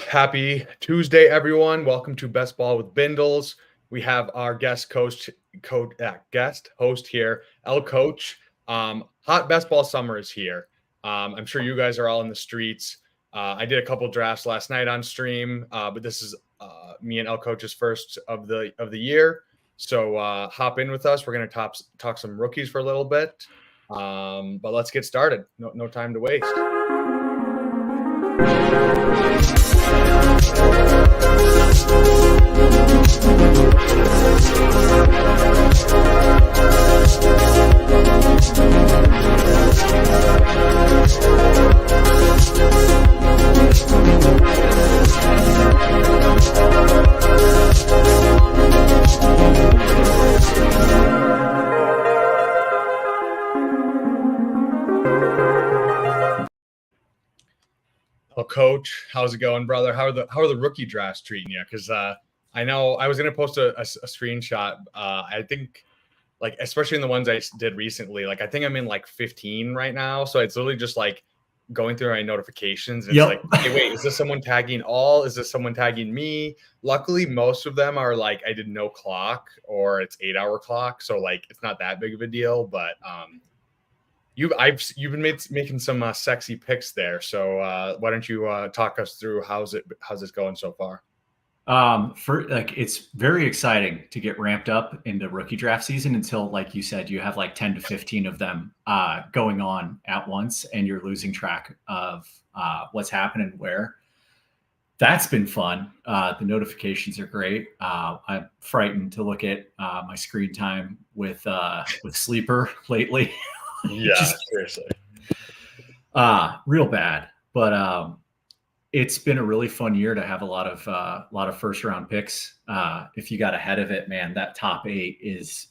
Happy Tuesday, everyone. Welcome to Best Ball with Bindles. We have our guest host here, El Coach. Hot Best Ball summer is here. I'm sure you guys are all in the streets. I did a couple drafts last night on stream, but this is me and El Coach's first of the year. So hop in with us. We're going to talk some rookies for a little bit, but let's get started. No time to waste. Well, Coach, how's it going, brother? How are the rookie drafts treating you? Because I know I was gonna post a screenshot. I think, like, especially in the ones I did recently, like I think I'm in like 15 right now. So it's literally just like going through my notifications. And It's like, hey, wait, is this someone tagging all? Is this someone tagging me? Luckily, most of them are like I did no clock or it's 8-hour clock, so like it's not that big of a deal. But you've been making some sexy picks there. So why don't you talk us through how's it going so far? It's very exciting to get ramped up into rookie draft season until, like you said, you have like 10 to 15 of them going on at once and you're losing track of what's happening where. That's been fun. The notifications are great. I'm frightened to look at my screen time with Sleeper lately. Yeah, seriously. Real bad. But it's been a really fun year to have a lot of first round picks. If you got ahead of it, man, that top 8 is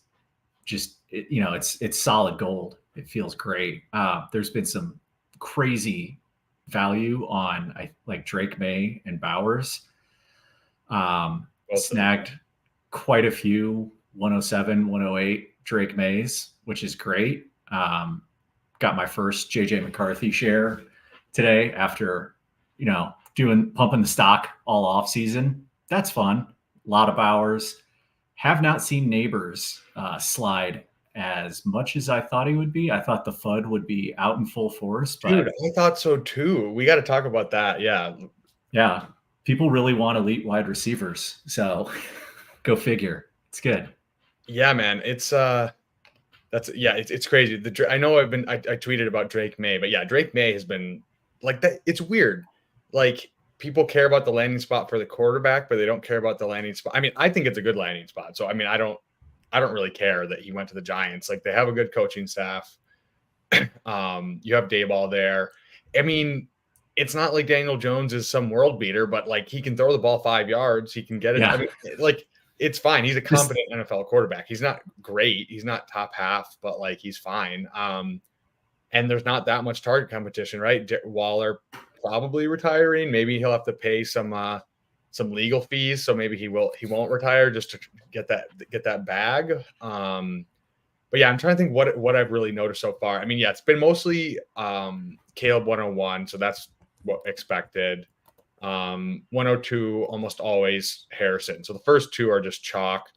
just it's solid gold. It feels great. There's been some crazy value on like Drake May and Bowers. Snagged quite a few 107, 108 Drake Mays, which is great. Got my first JJ McCarthy share today after pumping the stock all off season. That's fun. A lot of Bowers. Have not seen Neighbors slide as much as I thought he would be. I thought the FUD would be out in full force. But dude, I thought so too. We got to talk about that. Yeah. People really want elite wide receivers. So go figure. It's good. Yeah, man. It's crazy. I know I tweeted about Drake May, but yeah, Drake May has been like that. It's weird. Like, people care about the landing spot for the quarterback, but they don't care about the landing spot. I mean, I think it's a good landing spot. So, I mean, I don't really care that he went to the Giants. Like, they have a good coaching staff. You have Dayball there. I mean, it's not like Daniel Jones is some world beater, but like he can throw the ball 5 yards. He can get it. Yeah. I mean, like, it's fine. He's a competent NFL quarterback. He's not great. He's not top half, but like he's fine. And there's not that much target competition, right? Waller probably retiring. Maybe he'll have to pay some legal fees, so maybe he won't retire just to get that bag. But yeah, I'm trying to think what I've really noticed so far. I mean, yeah, it's been mostly Caleb 101, so that's what expected. 102 almost always Harrison. So the first 2 are just chalk.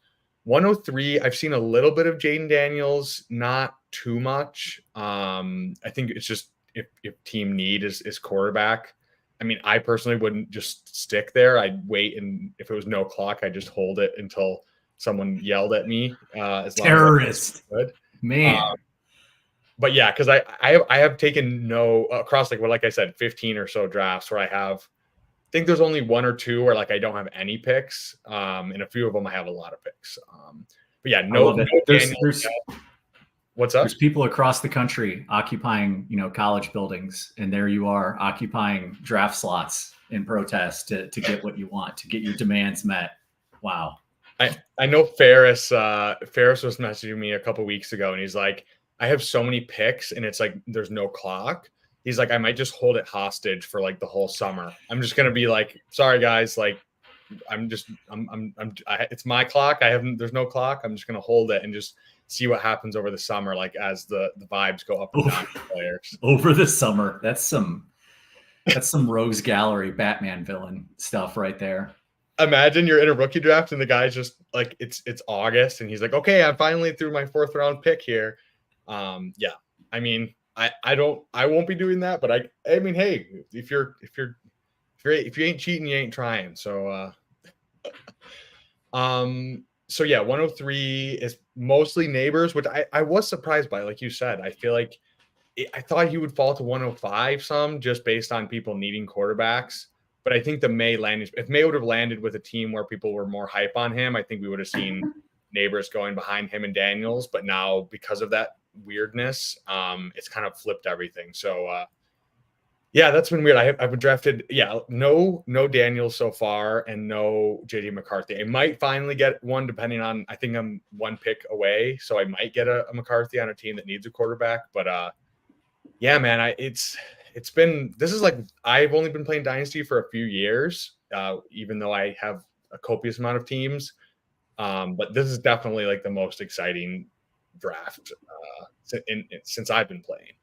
103, I've seen a little bit of Jaden Daniels, not too much. I think it's just if team need is quarterback. I mean, I personally wouldn't just stick there. I'd wait, and if it was no clock, I'd just hold it until someone yelled at me. As long terrorist, as good, man. But yeah, because I have taken across like I said, 15 or so drafts where I think there's only 1 or 2 where like I don't have any picks. And a few of them I have a lot of picks. But yeah, what's up? There's people across the country occupying, college buildings, and there you are occupying draft slots in protest to get what you want, to get your demands met. Wow. I know Ferris was messaging me a couple weeks ago, and he's like, I have so many picks, and it's like there's no clock. He's like, I might just hold it hostage for like the whole summer. I'm just gonna be like, sorry guys, like it's my clock. There's no clock. I'm just going to hold it and just see what happens over the summer. Like as the vibes go up and down for players over the summer. That's some That's some Rogues Gallery Batman villain stuff right there. Imagine you're in a rookie draft and the guy's just like it's August and he's like, okay, I'm finally through my 4th round pick here. Yeah, I mean, I won't be doing that, but I mean, hey, if you ain't cheating, you ain't trying. So so yeah, 103 is mostly Neighbors, which I was surprised by. Like you said, I feel like I thought he would fall to 105 some just based on people needing quarterbacks. But I think if May would have landed with a team where people were more hype on him, I think we would have seen Neighbors going behind him and Daniels. But now, because of that weirdness, it's kind of flipped everything. So yeah, that's been weird. I've been drafted. Yeah, no Daniels so far, and no JJ McCarthy. I might finally get one, depending on. I think I'm one pick away, so I might get a McCarthy on a team that needs a quarterback. But yeah, man, this is like I've only been playing Dynasty for a few years, even though I have a copious amount of teams. But this is definitely like the most exciting draft since I've been playing.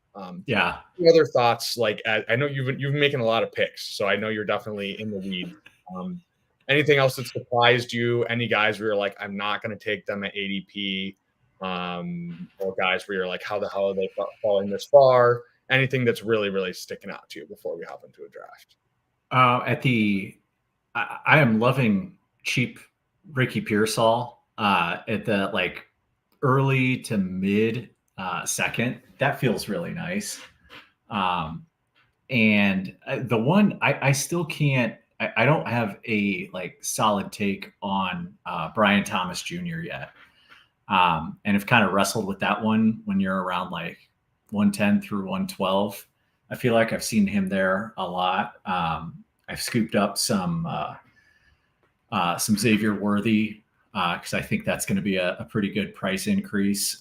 Yeah. Other thoughts? Like I know you've been making a lot of picks, so I know you're definitely in the weeds. Anything else that surprised you? Any guys where you're like, I'm not going to take them at ADP? Or guys where you're like, how the hell are they falling this far? Anything that's really, really sticking out to you before we hop into a draft? I am loving cheap Ricky Pearsall at the like early to mid second. That feels really nice. And the one I still can't. I don't have a like solid take on Brian Thomas Jr. yet. And have kind of wrestled with that one when you're around like 110 through 112. I feel like I've seen him there a lot. I've scooped up some Xavier Worthy because I think that's going to be a pretty good price increase.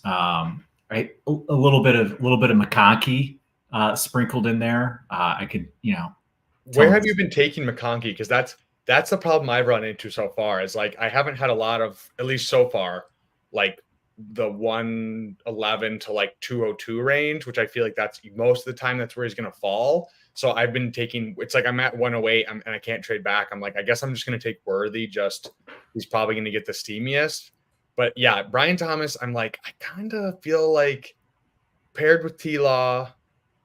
Right, a little bit of McConkey sprinkled in there. I could, Where have you been taking McConkey? Because that's the problem I've run into so far. Is like I haven't had a lot of, at least so far, like the 111 to like 202 range, which I feel like that's most of the time that's where he's going to fall. So I've been taking, it's like I'm at 108 and I can't trade back. I'm like, I guess I'm just going to take Worthy. He's probably going to get the steamiest. But yeah, Brian Thomas, I'm like, I kind of feel like paired with T-Law,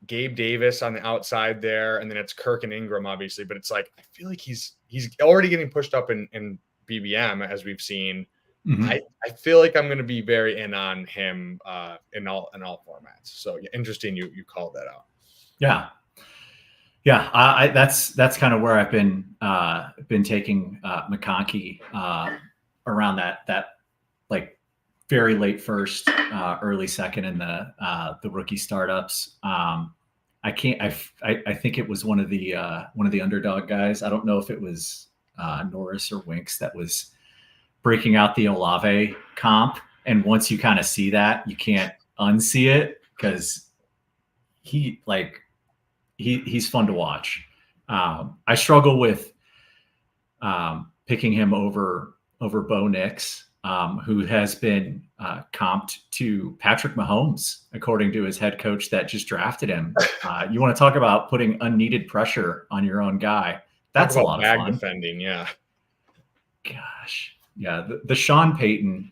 Gabe Davis on the outside there, and then it's Kirk and Ingram, obviously. But it's like I feel like he's already getting pushed up in BBM, as we've seen. Mm-hmm. I feel like I'm going to be very in on him in all formats. So yeah, interesting you called that out. Yeah. That's kind of where I've been taking McConkey around that like very late first, early second in the rookie startups. I think it was one of the Underdog guys. I don't know if it was Norris or Winks that was breaking out the Olave comp. And once you kind of see that, you can't unsee it because he's fun to watch. I struggle with picking him over Bo Nix, who has been comped to Patrick Mahomes, according to his head coach that just drafted him. You want to talk about putting unneeded pressure on your own guy? That's a lot of fun. Defending, yeah. Gosh, yeah. The Sean Payton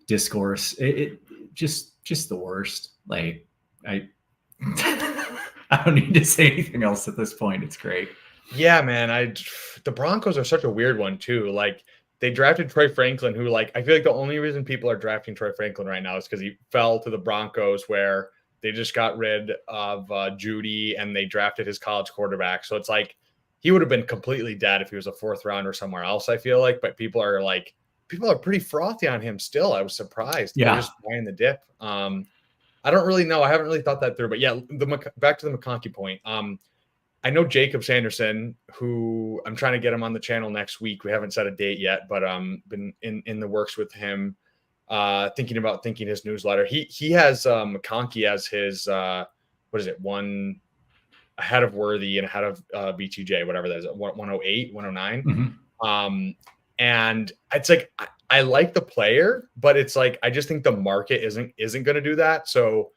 discourse, it just the worst. Like I don't need to say anything else at this point. It's great. Yeah, man. The Broncos are such a weird one too. Like they drafted Troy Franklin, who like I feel like the only reason people are drafting Troy Franklin right now is because he fell to the Broncos, where they just got rid of Judy and they drafted his college quarterback. So it's like he would have been completely dead if he was a 4th round or somewhere else, I feel like. But people are pretty frothy on him still. I was surprised. Yeah, they're just buying the dip. I don't really know. I haven't really thought that through. But yeah, back to the McConkey point. I know Jacob Sanderson, who I'm trying to get him on the channel next week. We haven't set a date yet, but been in the works with him, thinking his newsletter. He has McConkey as his one ahead of Worthy and ahead of BTJ, whatever that is, 108, 109. Mm-hmm. And it's like I like the player, but it's like I just think the market isn't going to do that. So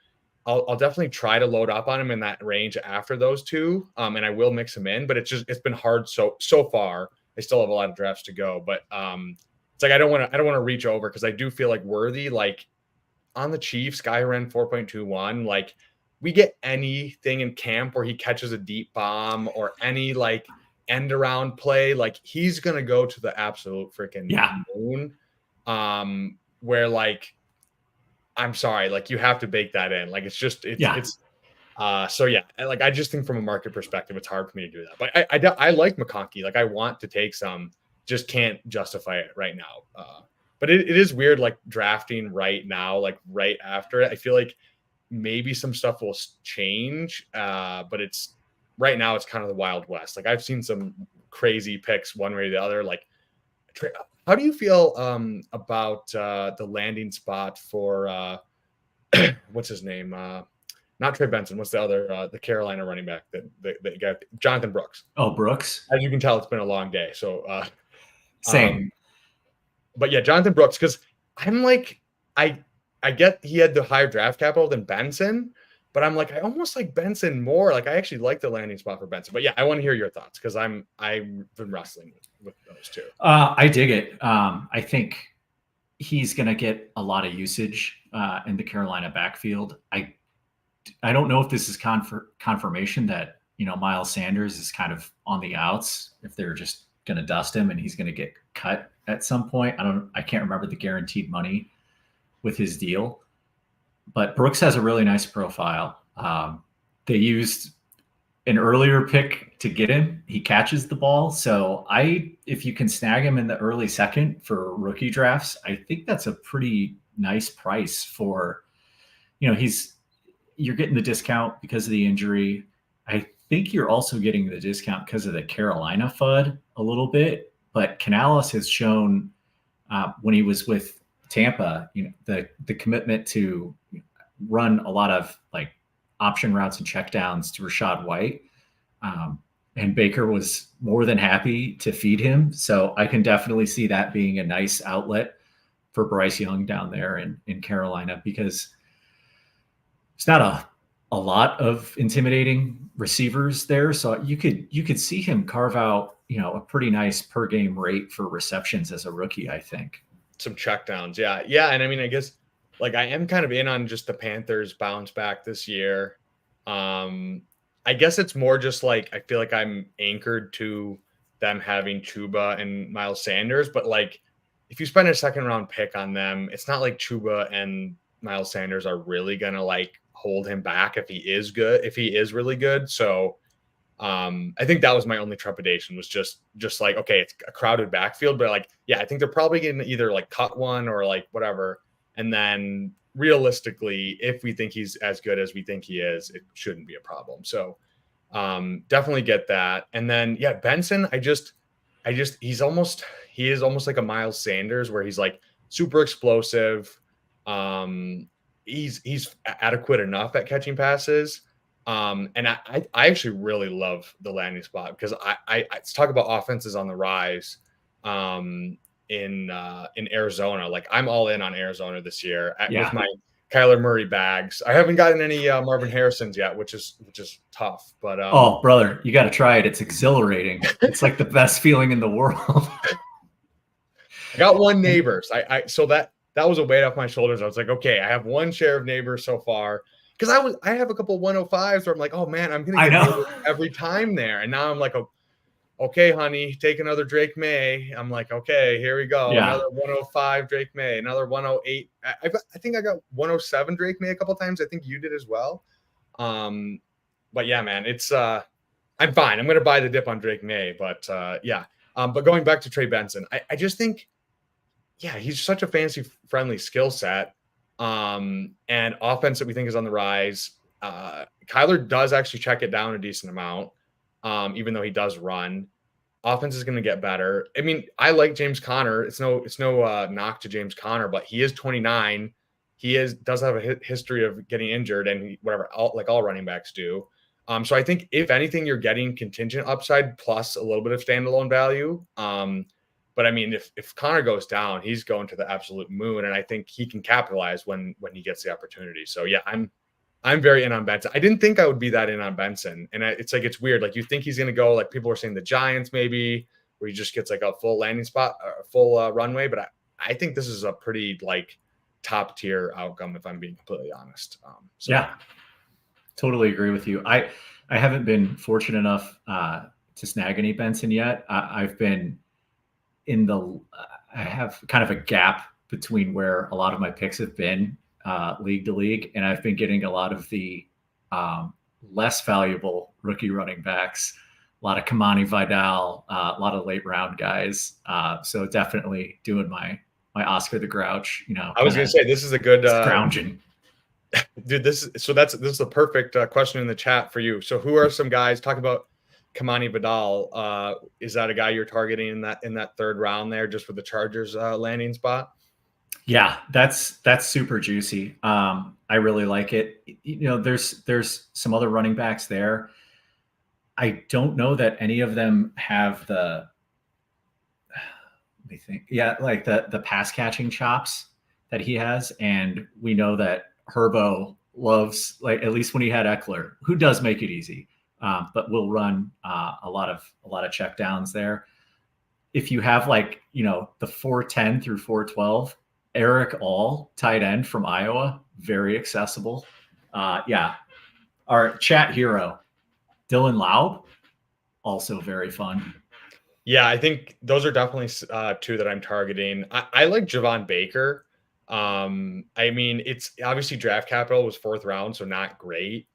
I'll definitely try to load up on him in that range after those two. And I will mix him in, but it's been hard so far. I still have a lot of drafts to go, but it's like I don't want to reach over because I do feel like Worthy, like on the Chiefs, guy who ran 4.21, like we get anything in camp where he catches a deep bomb or any like end around play, like he's gonna go to the absolute freaking moon. Where like I'm sorry, like you have to bake that in. Like it's so yeah, like I just think from a market perspective, it's hard for me to do that. But I like McConkey. Like I want to take some, just can't justify it right now. But it is weird, like drafting right now, like right after it. I feel like maybe some stuff will change, but it's right now it's kind of the Wild West. Like I've seen some crazy picks one way or the other. Like, how do you feel about the landing spot for what's his name? Not Trey Benson. What's the other the Carolina running back that got Jonathan Brooks? Oh, Brooks. As you can tell, it's been a long day. So same. But yeah, Jonathan Brooks, because I'm like, I get he had the higher draft capital than Benson, but I'm like, I almost like Benson more. Like I actually like the landing spot for Benson. But yeah, I want to hear your thoughts because I've been wrestling with those two. I dig it. I think he's going to get a lot of usage in the Carolina backfield. I don't know if this is confirmation that, Miles Sanders is kind of on the outs, if they're just going to dust him and he's going to get cut at some point. I can't remember the guaranteed money with his deal, but Brooks has a really nice profile. They used an earlier pick to get him. He catches the ball. So if you can snag him in the early second for rookie drafts, I think that's a pretty nice price for, you're getting the discount because of the injury. I think you're also getting the discount because of the Carolina FUD a little bit, but Canales has shown when he was with Tampa, the commitment to run a lot of like option routes and checkdowns to Rachaad White. And Baker was more than happy to feed him. So I can definitely see that being a nice outlet for Bryce Young down there in Carolina, because it's not a lot of intimidating receivers there. So you could see him carve out, a pretty nice per game rate for receptions as a rookie, I think. Some checkdowns. Yeah. Yeah. And I mean, I guess like I am kind of in on just the Panthers bounce back this year. I guess it's more just like I feel like I'm anchored to them having Chuba and Miles Sanders, but like if you spend a second round pick on them, it's not like Chuba and Miles Sanders are really gonna like hold him back if he is good, if he is really good. So I think that was my only trepidation, was just like, okay, it's a crowded backfield, but like, yeah, I think they're probably going to either like cut one or like whatever. And then realistically, if we think he's as good as we think he is, it shouldn't be a problem. So definitely get that. And then, yeah, Benson, he is almost like a Miles Sanders where he's like super explosive. He's adequate enough at catching passes. And I actually really love the landing spot because I talk about offenses on the rise in Arizona. Like I'm all in on Arizona this year with my Kyler Murray bags. I haven't gotten any Marvin Harrisons yet, which is tough. But oh, brother, you got to try it. It's exhilarating. It's like the best feeling in the world. I got one Neighbors. So that was a weight off my shoulders. I was like, okay, I have one share of Neighbors so far. Because I have a couple 105s where I'm like, oh man, I'm gonna get every time there. And now I'm like, okay, honey, take another Drake May. I'm like, okay, here we go. Yeah. Another 105 Drake May, another 108. I think I got 107 Drake May a couple times. I think you did as well. But yeah, man, it's I'm fine. I'm gonna buy the dip on Drake May, but yeah. But going back to Trey Benson, I just think, yeah, he's such a fantasy friendly skill set. And offense that we think is on the rise. Kyler does actually check it down a decent amount, even though he does run. Offense is going to get better. I mean, I like James Conner. It's no knock to James Conner, but he is 29. He does have a history of getting injured, and all running backs do. So I think if anything, you're getting contingent upside plus a little bit of standalone value. But I mean, if Connor goes down, he's going to the absolute moon, and I think he can capitalize when he gets the opportunity. So yeah, I'm I'm very in on Benson. I didn't think I would be that in on Benson, and it's like it's weird. Like you think he's going to go, like people were saying the Giants maybe, where he just gets like a full landing spot, a full runway. But I think this is a pretty like top tier outcome if I'm being completely honest. So yeah, totally agree with you. I haven't been fortunate enough to snag any Benson yet. I've been in the I have kind of a gap between where a lot of my picks have been league to league, and I've been getting a lot of the less valuable rookie running backs, a lot of Kamani Vidal, a lot of late round guys. So definitely doing my Oscar the Grouch. I was going to say this is a good scrounging. Dude, this is the perfect question in the chat for you. So who are some guys talking about Kamani Vidal? Is that a guy you're targeting in that third round there, just with the Chargers landing spot? Yeah, that's super juicy. I really like it. There's some other running backs there. I don't know that any of them have the let me think. Yeah, like the pass catching chops that he has, and we know that Herbo loves, like, at least when he had Eckler, who does make it easy, but will run a lot of check downs there. If you have the 410 through 412, Eric All, tight end from Iowa, very accessible. Yeah, our chat hero, Dylan Laub, also very fun. Yeah, I think those are definitely two that I'm targeting. I like Javon Baker. I mean, it's obviously draft capital was 4th round, so not great,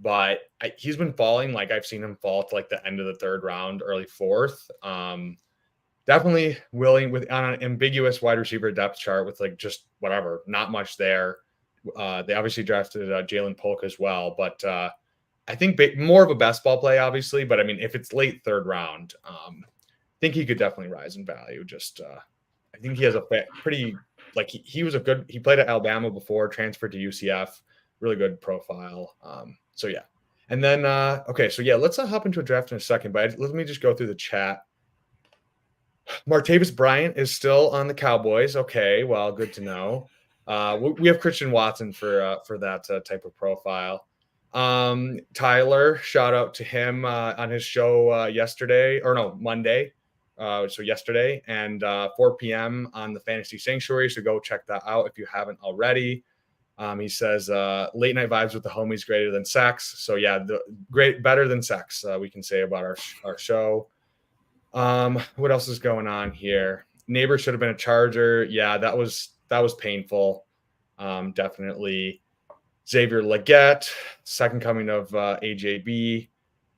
but he's been falling. Like I've seen him fall to like the end of the 3rd round, early 4th. Definitely willing on an ambiguous wide receiver depth chart with like just whatever, not much there. They obviously drafted Jalen Polk as well, but I think more of a best ball play, obviously. But I mean, if it's late 3rd round, I think he could definitely rise in value. Just I think he has a pretty like he played at Alabama before, transferred to UCF, really good profile. So yeah, and then okay, so yeah, let's hop into a draft in a second, but let me just go through the chat. Martavis Bryant is still on the Cowboys. Okay, well, good to know. We have Christian Watson for that type of profile. Tyler, shout out to him on his show Monday. So yesterday, and 4 p.m. on the Fantasy Sanctuary. So go check that out if you haven't already. He says late night vibes with the homies greater than sex. So yeah, better than sex. We can say about our show. What else is going on here? Neighbor should have been a Charger. Yeah, that was painful. Definitely. Xavier Legette, second coming of AJB.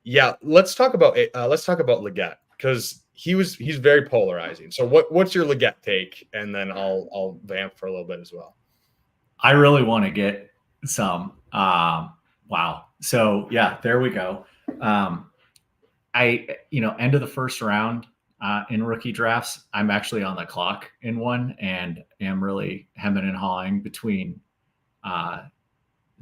Yeah, let's talk about Legette, because he's very polarizing. So what's your Legette take? And then I'll vamp for a little bit as well. I really want to get some. Wow. So yeah, there we go. End of the 1st round in rookie drafts, I'm actually on the clock in one and am really hemming and hawing between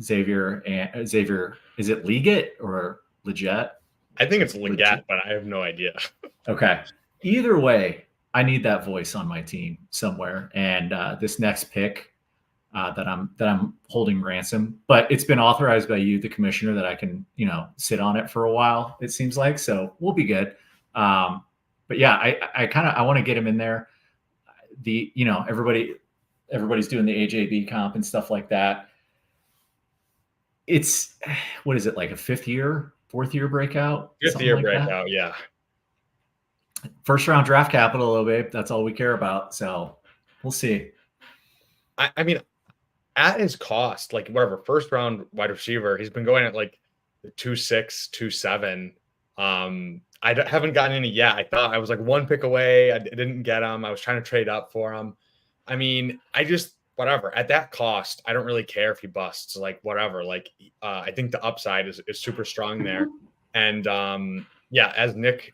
Xavier. Is it Leggett or Legette? I think it's Legette, but I have no idea. Okay. Either way, I need that voice on my team somewhere. And this next pick that I'm holding ransom, but it's been authorized by you, the commissioner, that I can, sit on it for a while, it seems like. So we'll be good. But yeah, I want to get him in there. Everybody's doing the AJB comp and stuff like that. It's, what is it, like a 4th year breakout? 5th year breakout. Yeah. 1st round draft capital, though, babe. That's all we care about. So we'll see. I mean, at his cost, like whatever, 1st round wide receiver, he's been going at like 2.6, 2.7. I haven't gotten any yet. I thought I was like 1 pick away. I didn't get him. I was trying to trade up for him. I mean, whatever, at that cost, I don't really care if he busts, like whatever. Like I think the upside is super strong there. And yeah, as Nick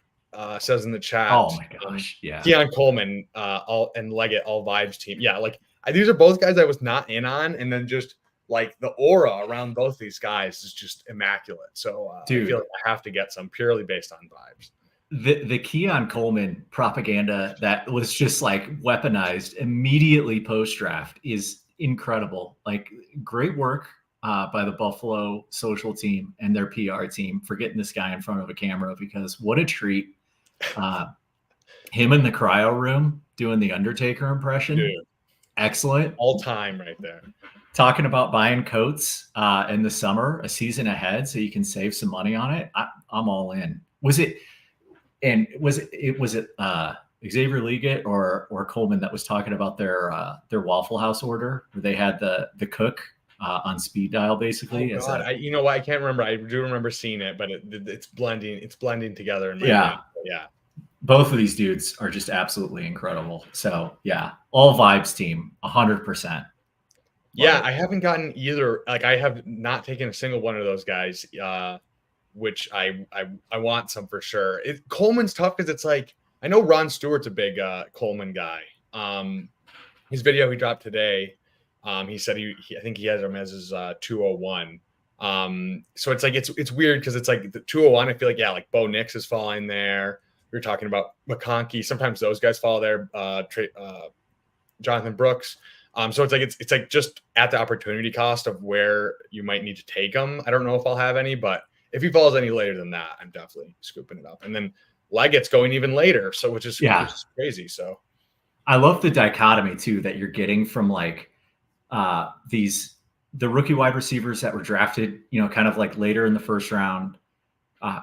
says in the chat, oh my gosh, yeah, Keon Coleman and Leggett, all vibes team. Yeah, like these are both guys I was not in on, and then just like the aura around both these guys is just immaculate. So dude, I feel like I have to get some purely based on vibes. The Keon Coleman propaganda that was just like weaponized immediately post draft is incredible. Like, great work by the Buffalo social team and their PR team for getting this guy in front of a camera, because what a treat. Him in the cryo room doing the Undertaker impression. Dude, excellent. All time right there. Talking about buying coats in the summer, a season ahead, so you can save some money on it. I'm all in. Was it Xavier Leggett or Coleman that was talking about their Waffle House order, where they had the cook on speed dial, basically? Oh God, you know what? I can't remember. I do remember seeing it, but it's blending. It's blending together in my brain. Yeah. Both of these dudes are just absolutely incredible. So yeah, all vibes team, 100%. Yeah, I haven't gotten either. Like, I have not taken a single one of those guys, which I want some for sure. Coleman's tough because it's like, I know Ron Stewart's a big Coleman guy. His video he dropped today, he said I think he has him as his 201. So it's like it's weird because it's like the 201. I feel like like Bo Nix is falling there. We were talking about McConkey. Sometimes those guys fall there. Jonathan Brooks. So it's like just at the opportunity cost of where you might need to take them. I don't know if I'll have any, but if he falls any later than that, I'm definitely scooping it up. And then Leggett's going even later, so which is crazy. So I love the dichotomy too that you're getting from like the rookie wide receivers that were drafted, kind of like later in the first round,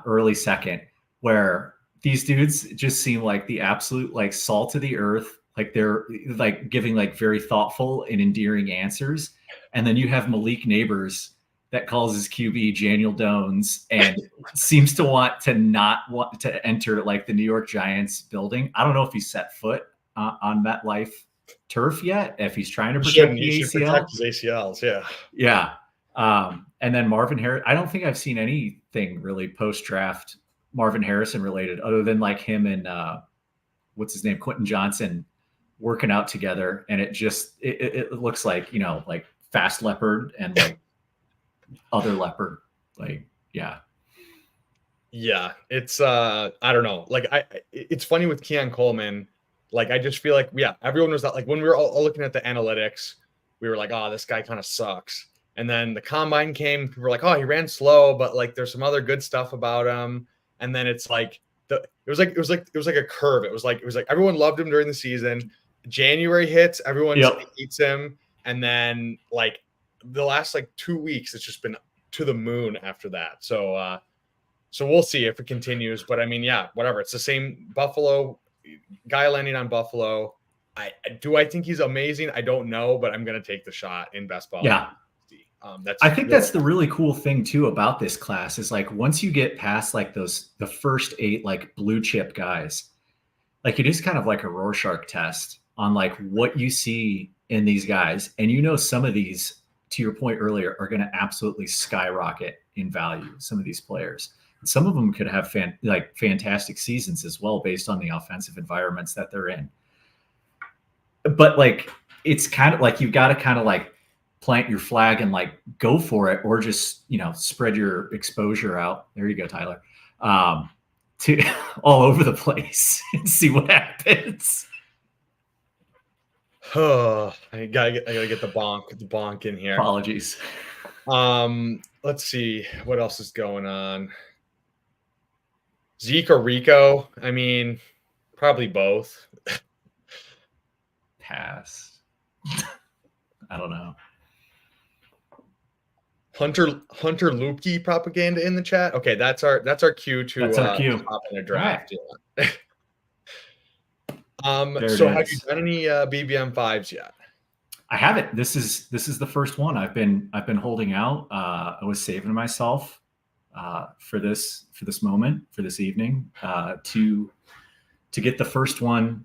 early second, where these dudes just seem like the absolute like salt of the earth. Like they're like giving like very thoughtful and endearing answers. And then you have Malik Neighbors that calls his QB Janiel Jones and seems to not want to enter like the New York Giants building. I don't know if he's set foot on MetLife turf yet, if he's trying to protect the ACL. Protect his ACLs, yeah. Yeah. And then Marvin Harris, I don't think I've seen anything really post-draft Marvin Harrison related other than like him and what's his name, Quentin Johnson, working out together. And it looks like, like Fast Leopard and like other leopard. Like, yeah. It's I don't know. Like it's funny with Keon Coleman. Like, I just feel like, everyone was like when we were all looking at the analytics, we were like, oh, this guy kind of sucks. And then the combine came, people were like, oh, he ran slow, but like there's some other good stuff about him. And then it's like it was like a curve. It was like everyone loved him during the season. January hits, everyone hates him, and then like the last like 2 weeks, it's just been to the moon after that. So we'll see if it continues. But I mean, whatever. It's the same Buffalo guy landing on Buffalo. I think he's amazing. I don't know, but I'm gonna take the shot in best ball. Yeah. I think that's the really cool thing too about this class is like once you get past like the first 8 like blue chip guys, like it is kind of like a Rorschach test on like what you see in these guys. And some of these, to your point earlier, are going to absolutely skyrocket in value. Some of these players, and some of them could have fantastic seasons as well based on the offensive environments that they're in. But like it's kind of like you've got to kind of like plant your flag and like go for it, or just spread your exposure out. There you go, Tyler. To all over the place and see what happens. Oh, I gotta get the bonk in here. Apologies. Let's see what else is going on. Zeke or Rico? I mean, probably both. Pass. I don't know. Hunter Lupke propaganda in the chat. Okay, that's our cue to hop in a draft. Right. So have you done any BBM 5s yet? I haven't. This is the first one. I've been holding out. I was saving myself for this moment, for this evening, to get the first one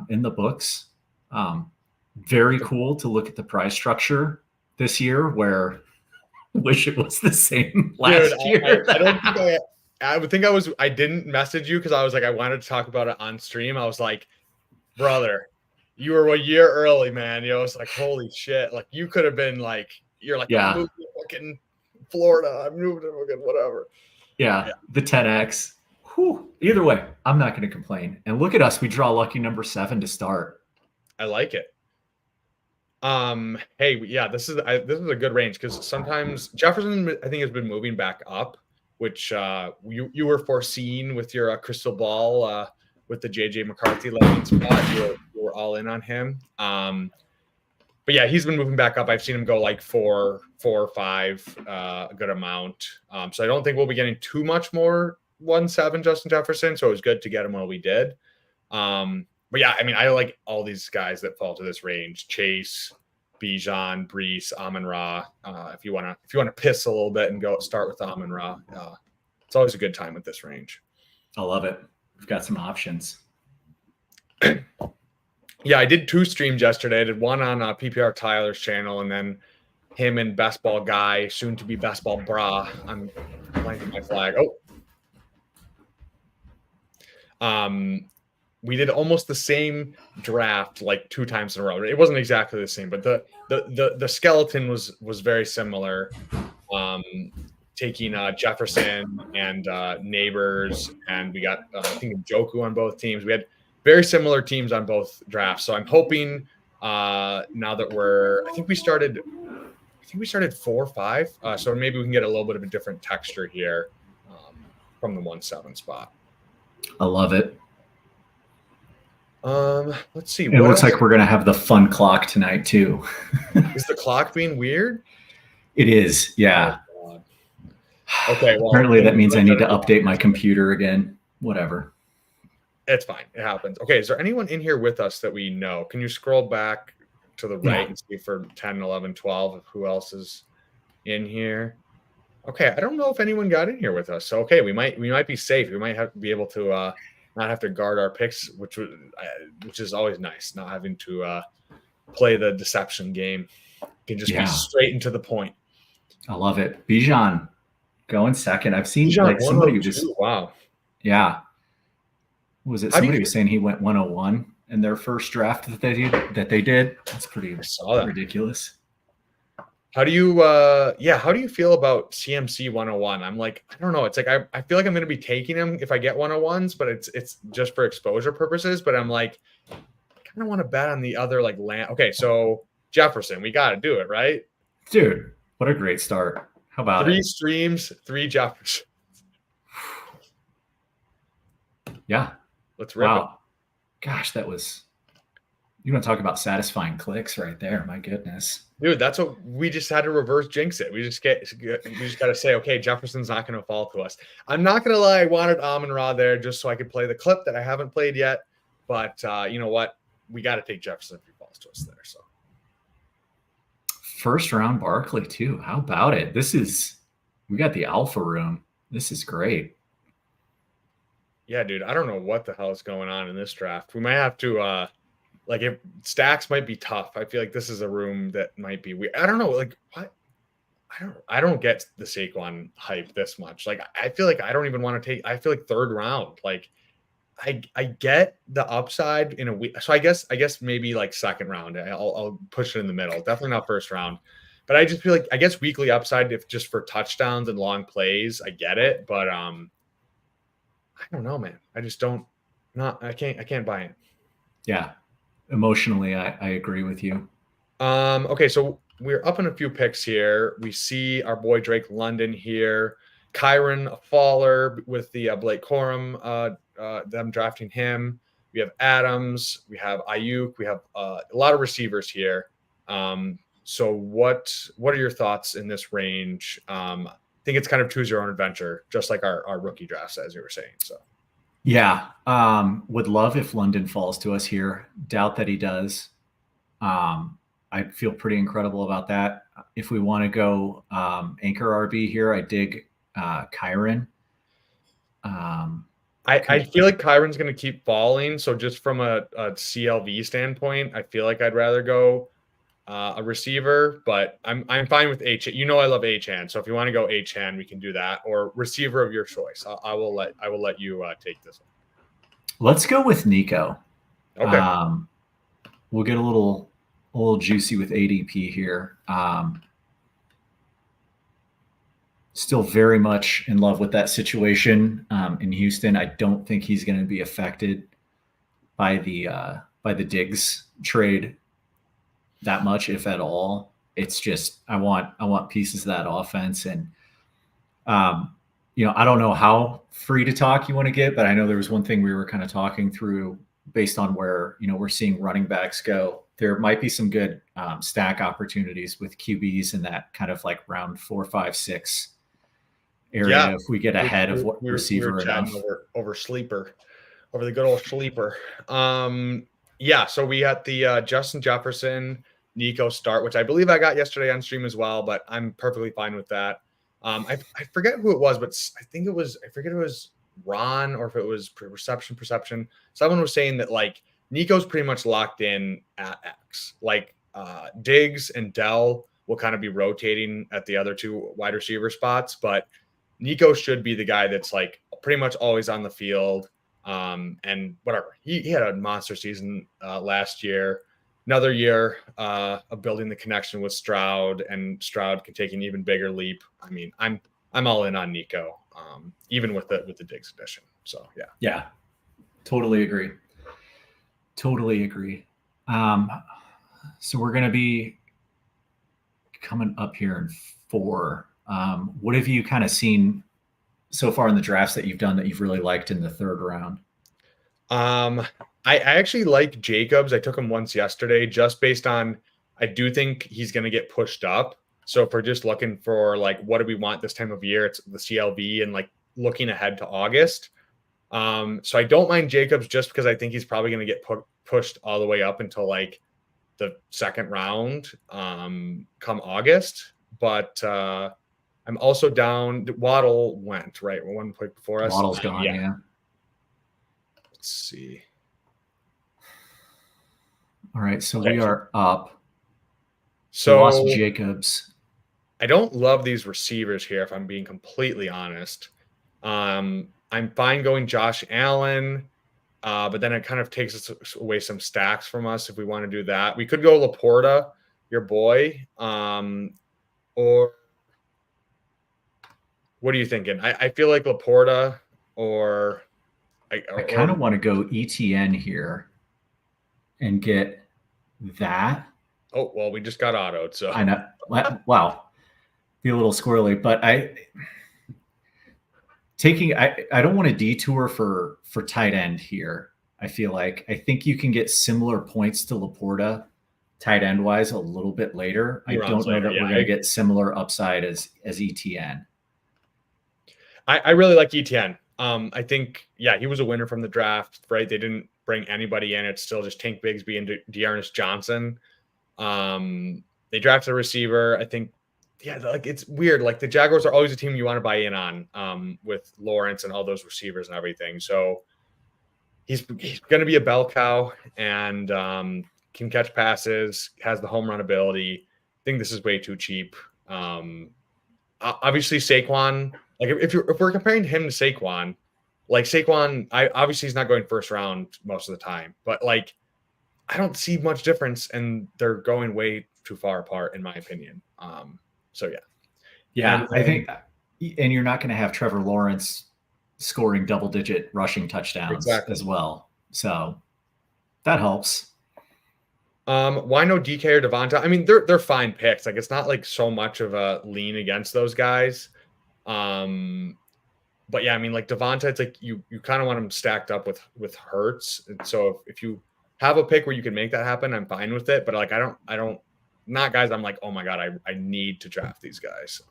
in the books. Very cool to look at the prize structure this year, where wish it was the same last year. I don't think I didn't message you because I was like, I wanted to talk about it on stream. I was like, brother, you were a year early, man. I was like, holy shit. Like, you could have been like, you're like, I'm moving to fucking Florida. I'm moving to fucking whatever. Yeah. The 10X. Whew. Either way, I'm not going to complain. And look at us. We draw lucky number 7 to start. I like it. Hey, yeah, this is a good range because sometimes Jefferson, I think, has been moving back up, which you were foreseen with your crystal ball with the JJ McCarthy landing spot. You were all in on him. But yeah, he's been moving back up. I've seen him go like 4 or 5, a good amount. So I don't think we'll be getting too much more 1-7 Justin Jefferson. So it was good to get him while we did. But yeah, I mean, I like all these guys that fall to this range: Chase, Bijan, Brees, Amon-Ra. If you want to piss a little bit and go start with Amon-Ra, it's always a good time with this range. I love it. We've got some options. Yeah, I did 2 streams yesterday. I did one on PPR Tyler's channel, and then him and Best Ball Guy, soon to be Best Ball Bra. I'm blanking my flag. We did almost the same draft like 2 times in a row. It wasn't exactly the same, but the skeleton was very similar. Taking Jefferson and Neighbors, and we got I think Njoku on both teams. We had very similar teams on both drafts. So I'm hoping now that I think we started 4 or 5. So maybe we can get a little bit of a different texture here from the 1-7 spot. I love it. Let's see. It looks like we're going to have the fun clock tonight too. Is the clock being weird? It is. Yeah. Oh, okay. Well, apparently that means I need to update my computer again. Whatever. It's fine. It happens. Okay. Is there anyone in here with us that we know? Can you scroll back to the right and see for 10, 11, 12 who else is in here? Okay. I don't know if anyone got in here with us. So, okay. We might be safe. We might be able to, not have to guard our picks, which is always nice. Not having to play the deception game. You can just be straight into the point. I love it. Bijan going second. I've seen Bijan, like somebody just wow. Yeah. Was it somebody was saying he went 101 in their first draft that they did? That's pretty ridiculous. How do you feel about CMC 101? I'm like, I don't know. It's like I feel like I'm going to be taking him if I get 101s, but it's just for exposure purposes. But I'm like, I kind of want to bet on the other like land. Okay, so Jefferson, we got to do it, right? Dude, what a great start. How about 3 streams, 3 Jefferson? Yeah. Let's rip it. Gosh, that was. You want to talk about satisfying clicks right there? My goodness, dude, that's what we just had to reverse jinx it. We just got to say, okay, Jefferson's not going to fall to us. I'm not going to lie. I wanted Amon-Ra there just so I could play the clip that I haven't played yet. But you know what? We got to take Jefferson if he falls to us there. So first round Barkley too. How about it? We got the alpha room. This is great. Yeah, dude. I don't know what the hell is going on in this draft. We might have to. Like if stacks might be tough. I feel like this is a room that might be weird. I don't know. Like what? I don't get the Saquon hype this much. Like I feel like I don't even want to take. I feel like 3rd round. Like I get the upside in a week. So I guess maybe like 2nd round. I'll push it in the middle. Definitely not 1st round. But I just feel like I guess weekly upside if just for touchdowns and long plays. I get it, but I don't know, man. I just don't. I can't buy it. Yeah. Emotionally, I agree with you. Okay, so we're up in a few picks here. We see our boy Drake London here. Kyron, a faller with the Blake Corum, them drafting him. We have Adams. We have Ayuk. We have a lot of receivers here. So what are your thoughts in this range? I think it's kind of choose your own adventure, just like our rookie drafts, as you were saying. So. Yeah. Would love if London falls to us here. Doubt that he does. I feel pretty incredible about that. If we want to go anchor RB here, I dig Kyron. I feel like Kyron's going to keep falling. So just from a CLV standpoint, I feel like I'd rather go a receiver, but I'm fine with H. You know I love H-Hand, so if you want to go H-Hand, we can do that, or receiver of your choice. I will let you take this one. Let's go with Nico. Okay. We'll get a little juicy with ADP here. Still very much in love with that situation in Houston. I don't think he's going to be affected by the Diggs trade. that much, if at all. It's just I want pieces of that offense, and I don't know how free to talk you want to get, but I know there was one thing we were kind of talking through based on where we're seeing running backs go. There might be some good stack opportunities with QBs in that kind of like round 4, 5, 6 area if we get ahead of what receiver we were enough. over sleeper, over the good old sleeper. Yeah, so we had the Justin Jefferson, Nico start, which I believe I got yesterday on stream as well, but I'm perfectly fine with that. I forget who it was, but I forget if it was Ron or if it was perception. Someone was saying that like Nico's pretty much locked in at X. Like Diggs and Dell will kind of be rotating at the other two wide receiver spots, but Nico should be the guy that's like pretty much always on the field. And whatever, he had a monster season last year. Another year of building the connection with Stroud, and Stroud can take an even bigger leap. I mean, I'm all in on Nico, even with the Diggs addition. So yeah, totally agree. So we're gonna be coming up here in 4. What have you kind of seen so far in the drafts that you've done that you've really liked in the 3rd round? I actually like Jacobs. I took him once yesterday just based on I do think he's going to get pushed up. So if we're just looking for like what do we want this time of year, it's the CLV and like looking ahead to August. So I don't mind Jacobs just because I think he's probably going to get pushed all the way up until like the 2nd round come August. But I'm also down. Waddle went, right? One point before us. Waddle's gone, yeah. Let's see. All right, so we are up. So we lost Jacobs. I don't love these receivers here, if I'm being completely honest. I'm fine going Josh Allen, but then it kind of takes us away some stacks from us if we want to do that. We could go Laporta, your boy, or what are you thinking? I feel like Laporta or I kind of want to go ETN here and get that. Oh, well, we just got autoed, so I know. Wow. Be a little squirrely, but I don't want to detour for tight end here. I feel like I think you can get similar points to Laporta tight end wise a little bit later. I don't know that we're going to get similar upside as ETN. I really like ETN. I think, he was a winner from the draft, right? They didn't bring anybody in. It's still just Tank Bigsby and Dearness Johnson. They drafted a receiver. I think, like it's weird. Like the Jaguars are always a team you want to buy in on with Lawrence and all those receivers and everything. So he's going to be a bell cow and can catch passes, has the home run ability. I think this is way too cheap. Obviously Saquon, like if we're comparing him to Saquon, like Saquon, obviously he's not going 1st round most of the time, but like I don't see much difference, and they're going way too far apart in my opinion. So yeah, I think, and you're not going to have Trevor Lawrence scoring double-digit rushing touchdowns as well, so that helps. Why no DK or Devonta? I mean, they're fine picks. Like it's not like so much of a lean against those guys. But yeah, I mean, like Devonta, it's like you kind of want him stacked up with Hurts. And so if you have a pick where you can make that happen, I'm fine with it. But like I don't not guys I'm like, oh my God, I need to draft these guys.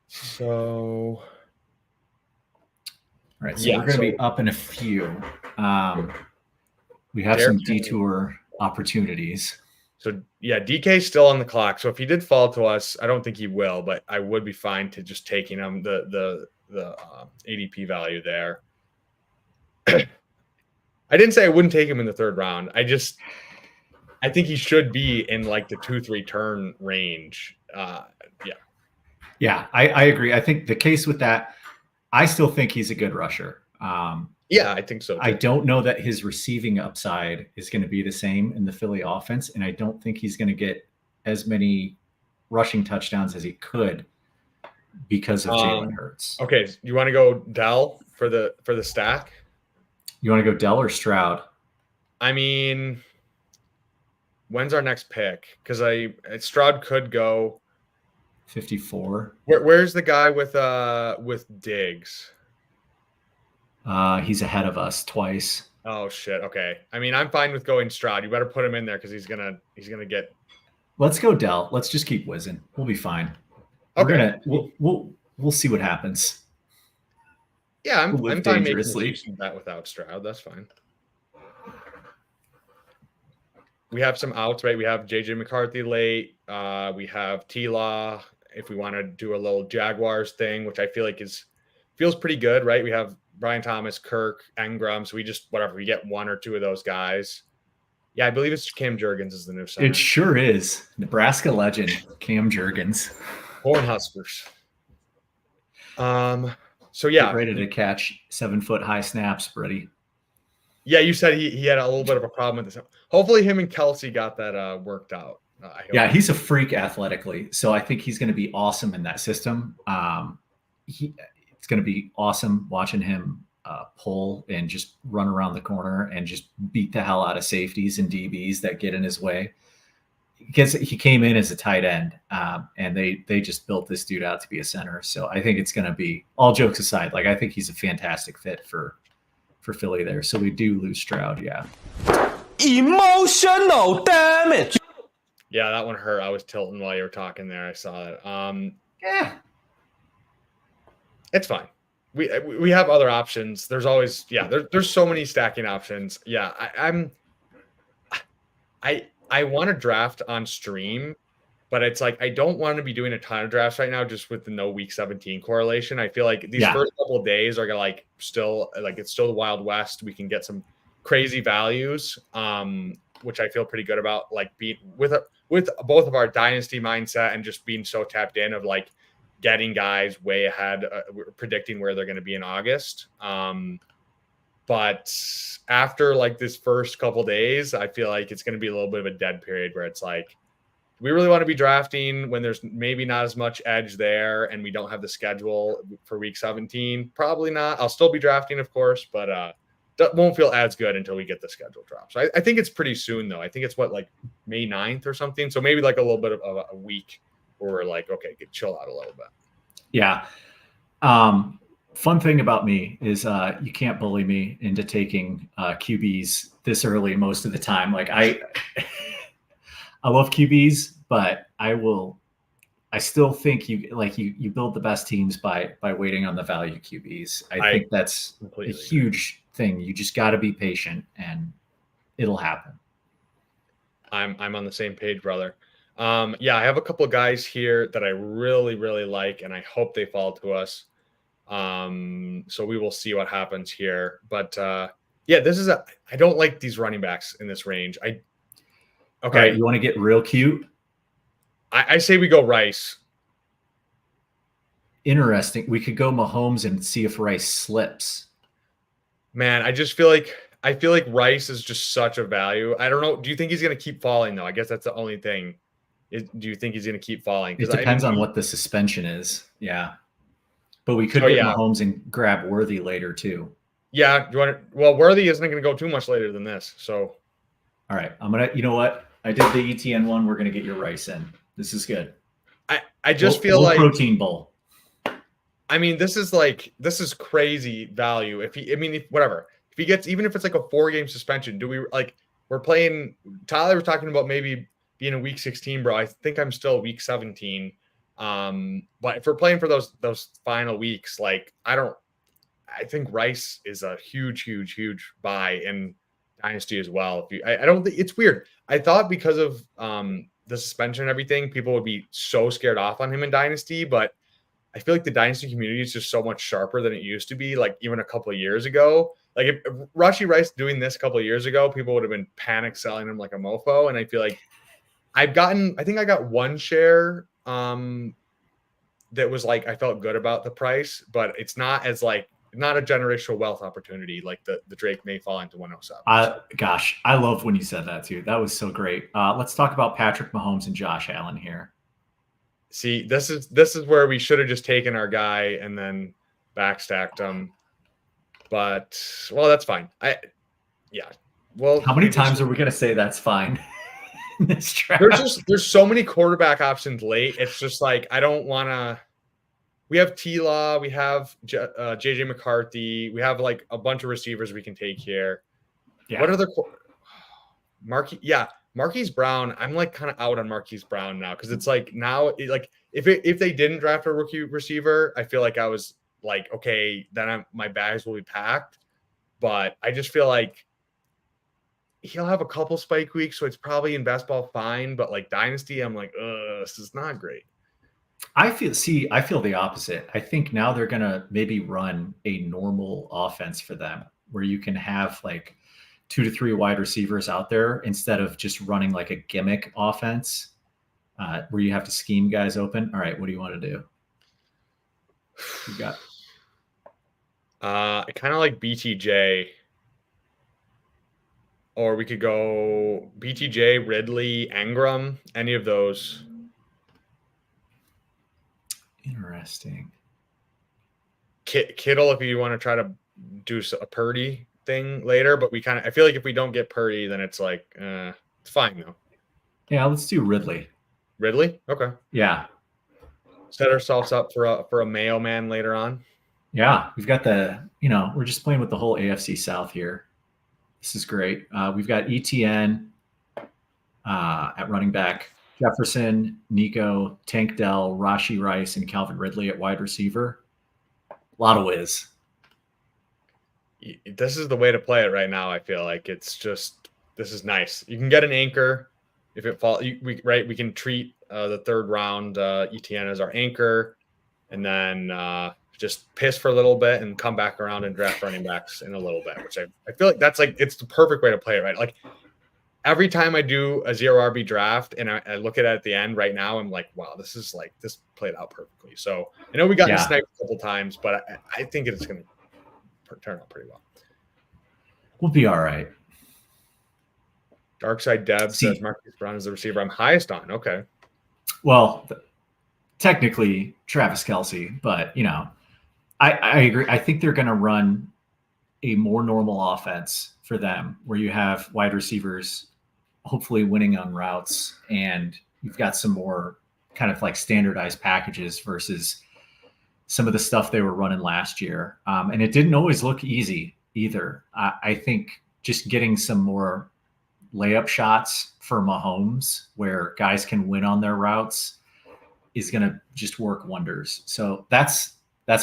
So all right, so we're going to be up in a few. We have some detour opportunities. So DK's still on the clock. So if he did fall to us, I don't think he will, but I would be fine to just taking him the ADP value there. I didn't say I wouldn't take him in the 3rd round. I think he should be in like the 2-3 turn range. Yeah, I agree. I think the case with that, I still think he's a good rusher. I think so too. I don't know that his receiving upside is going to be the same in the Philly offense, and I don't think he's going to get as many rushing touchdowns as he could because of Jalen Hurts. Okay, you want to go Dell for the stack? You want to go Dell or Stroud? I mean, when's our next pick? Because Stroud could go 54. Where's the guy with Diggs? He's ahead of us twice. Oh shit. Okay. I mean, I'm fine with going Stroud. You better put him in there because he's gonna get. Let's go Dell. Let's just keep whizzing. We'll be fine. Okay. We'll see what happens. Yeah, I'm fine making a decent bet without Stroud. That's fine. We have some outs, right? We have JJ McCarthy late. We have T-Law if we want to do a little Jaguars thing, which I feel like feels pretty good, right? We have Brian Thomas, Kirk, Engram. So we just we get one or two of those guys. Yeah, I believe it's Cam Jurgens is the new center. It sure is. Nebraska legend, Cam Jurgens. Born Huskers. So yeah. Get ready to catch 7-foot high snaps, Brady. Yeah, you said he had a little bit of a problem with this. Hopefully him and Kelsey got that worked out. Yeah, he's a freak athletically. So I think he's going to be awesome in that system. It's going to be awesome watching him pull and just run around the corner and just beat the hell out of safeties and DBs that get in his way. Because he came in as a tight end, and they just built this dude out to be a center. So I think it's going to be, all jokes aside, like I think he's a fantastic fit for Philly there. So we do lose Stroud, yeah. Emotional damage. Yeah, that one hurt. I was tilting while you were talking there. I saw that. Yeah. It's fine. We have other options. There's always there's so many stacking options. Yeah, I want to draft on stream, but it's like I don't want to be doing a ton of drafts right now just with the no week 17 correlation. I feel like these first couple of days are gonna it's still the Wild West. We can get some crazy values, which I feel pretty good about, like being with both of our dynasty mindset and just being so tapped in of like getting guys way ahead, predicting where they're going to be in August. But after like this first couple days, I feel like it's going to be a little bit of a dead period where it's like, we really want to be drafting when there's maybe not as much edge there and we don't have the schedule for week 17. Probably not. I'll still be drafting, of course, but that won't feel as good until we get the schedule drop. So I think it's pretty soon though. I think it's like May 9th or something. So maybe like a little bit of a week where we're like, okay, chill out a little bit. Yeah. Fun thing about me is you can't bully me into taking QBs this early most of the time. Like I love QBs, but I still think you build the best teams by waiting on the value QBs. I think that's a huge thing. You just got to be patient and it'll happen. I'm on the same page, brother. I have a couple of guys here that I really, really like, and I hope they fall to us. So we will see what happens here. But I don't like these running backs in this range. Okay. Right, you want to get real cute? I say we go Rice. Interesting. We could go Mahomes and see if Rice slips. Man, I feel like Rice is just such a value. I don't know. Do you think he's going to keep falling though? I guess that's the only thing. Do you think he's going to keep falling? It depends on what the suspension is. Yeah. But we could get Mahomes and grab Worthy later too. Yeah. Worthy isn't going to go too much later than this. So. All right. You know what? I did the ETN one. We're going to get your Rice in. This is good. I just feel like protein bowl. I mean, this is crazy value. If he gets, even if it's like a 4-game suspension, we're playing, Tyler was talking about maybe being a week 16, bro. I think I'm still week 17. But if we're playing for those final weeks, I think Rice is a huge buy in Dynasty as well. I don't think it's weird. I thought because of the suspension and everything, people would be so scared off on him in Dynasty, but I feel like the Dynasty community is just so much sharper than it used to be, like even a couple of years ago. Like if Rashee Rice doing this a couple of years ago, people would have been panic selling him like a mofo. And I feel like I think I got one share that was like, I felt good about the price, but it's not as not a generational wealth opportunity like the Drake May fall into 107. Gosh, I love when you said that too. That was so great. Let's talk about Patrick Mahomes and Josh Allen here. See, this is where we should have just taken our guy and then backstacked him. But well, that's fine. Well, how many times are we going to say that's fine? in this draft. There's so many quarterback options late. It's just like I don't want to. We have T-Law, we have JJ McCarthy, we have like a bunch of receivers we can take here. Yeah. What other Marquise Brown? I'm like kind of out on Marquise Brown now because it's like now like if they didn't draft a rookie receiver, I feel like I was like, okay, then my bags will be packed. But I just feel like he'll have a couple spike weeks, so it's probably in best ball fine. But like Dynasty, I'm like, this is not great. I feel the opposite. I think now they're gonna maybe run a normal offense for them where you can have like 2 to 3 wide receivers out there instead of just running like a gimmick offense where you have to scheme guys open. All right, what do you want to do? You got I kind of like BTJ. Or we could go BTJ, Ridley, Engram, any of those. Interesting. Kittle, if you want to try to do a Purdy thing later, but I feel like if we don't get Purdy, then it's like, it's fine though. Yeah, let's do Ridley. Ridley? Okay. Yeah. Set ourselves up for a mailman later on. Yeah, we've got we're just playing with the whole AFC South here. This is great. We've got ETN at running back, Jefferson, Nico, Tank Dell, Rashee Rice, and Calvin Ridley at wide receiver. A lot of whiz. This is the way to play it right now. I feel like this is nice. You can get an anchor if it falls. We can treat the third round ETN as our anchor, and then just piss for a little bit and come back around and draft running backs in a little bit, which I feel like that's like it's the perfect way to play it, right? Like every time I do a 0 RB draft and I look at it at the end right now, I'm like, wow, this played out perfectly. So I know we got sniped a couple times, but I think it's going to turn out pretty well. We'll be all right. Darkside Dev says Marquise Brown is the receiver I'm highest on. Okay. Well, technically Travis Kelce, but I agree. I think they're going to run a more normal offense for them where you have wide receivers hopefully winning on routes and you've got some more kind of like standardized packages versus some of the stuff they were running last year. And it didn't always look easy either. I think just getting some more layup shots for Mahomes where guys can win on their routes is going to just work wonders. So that's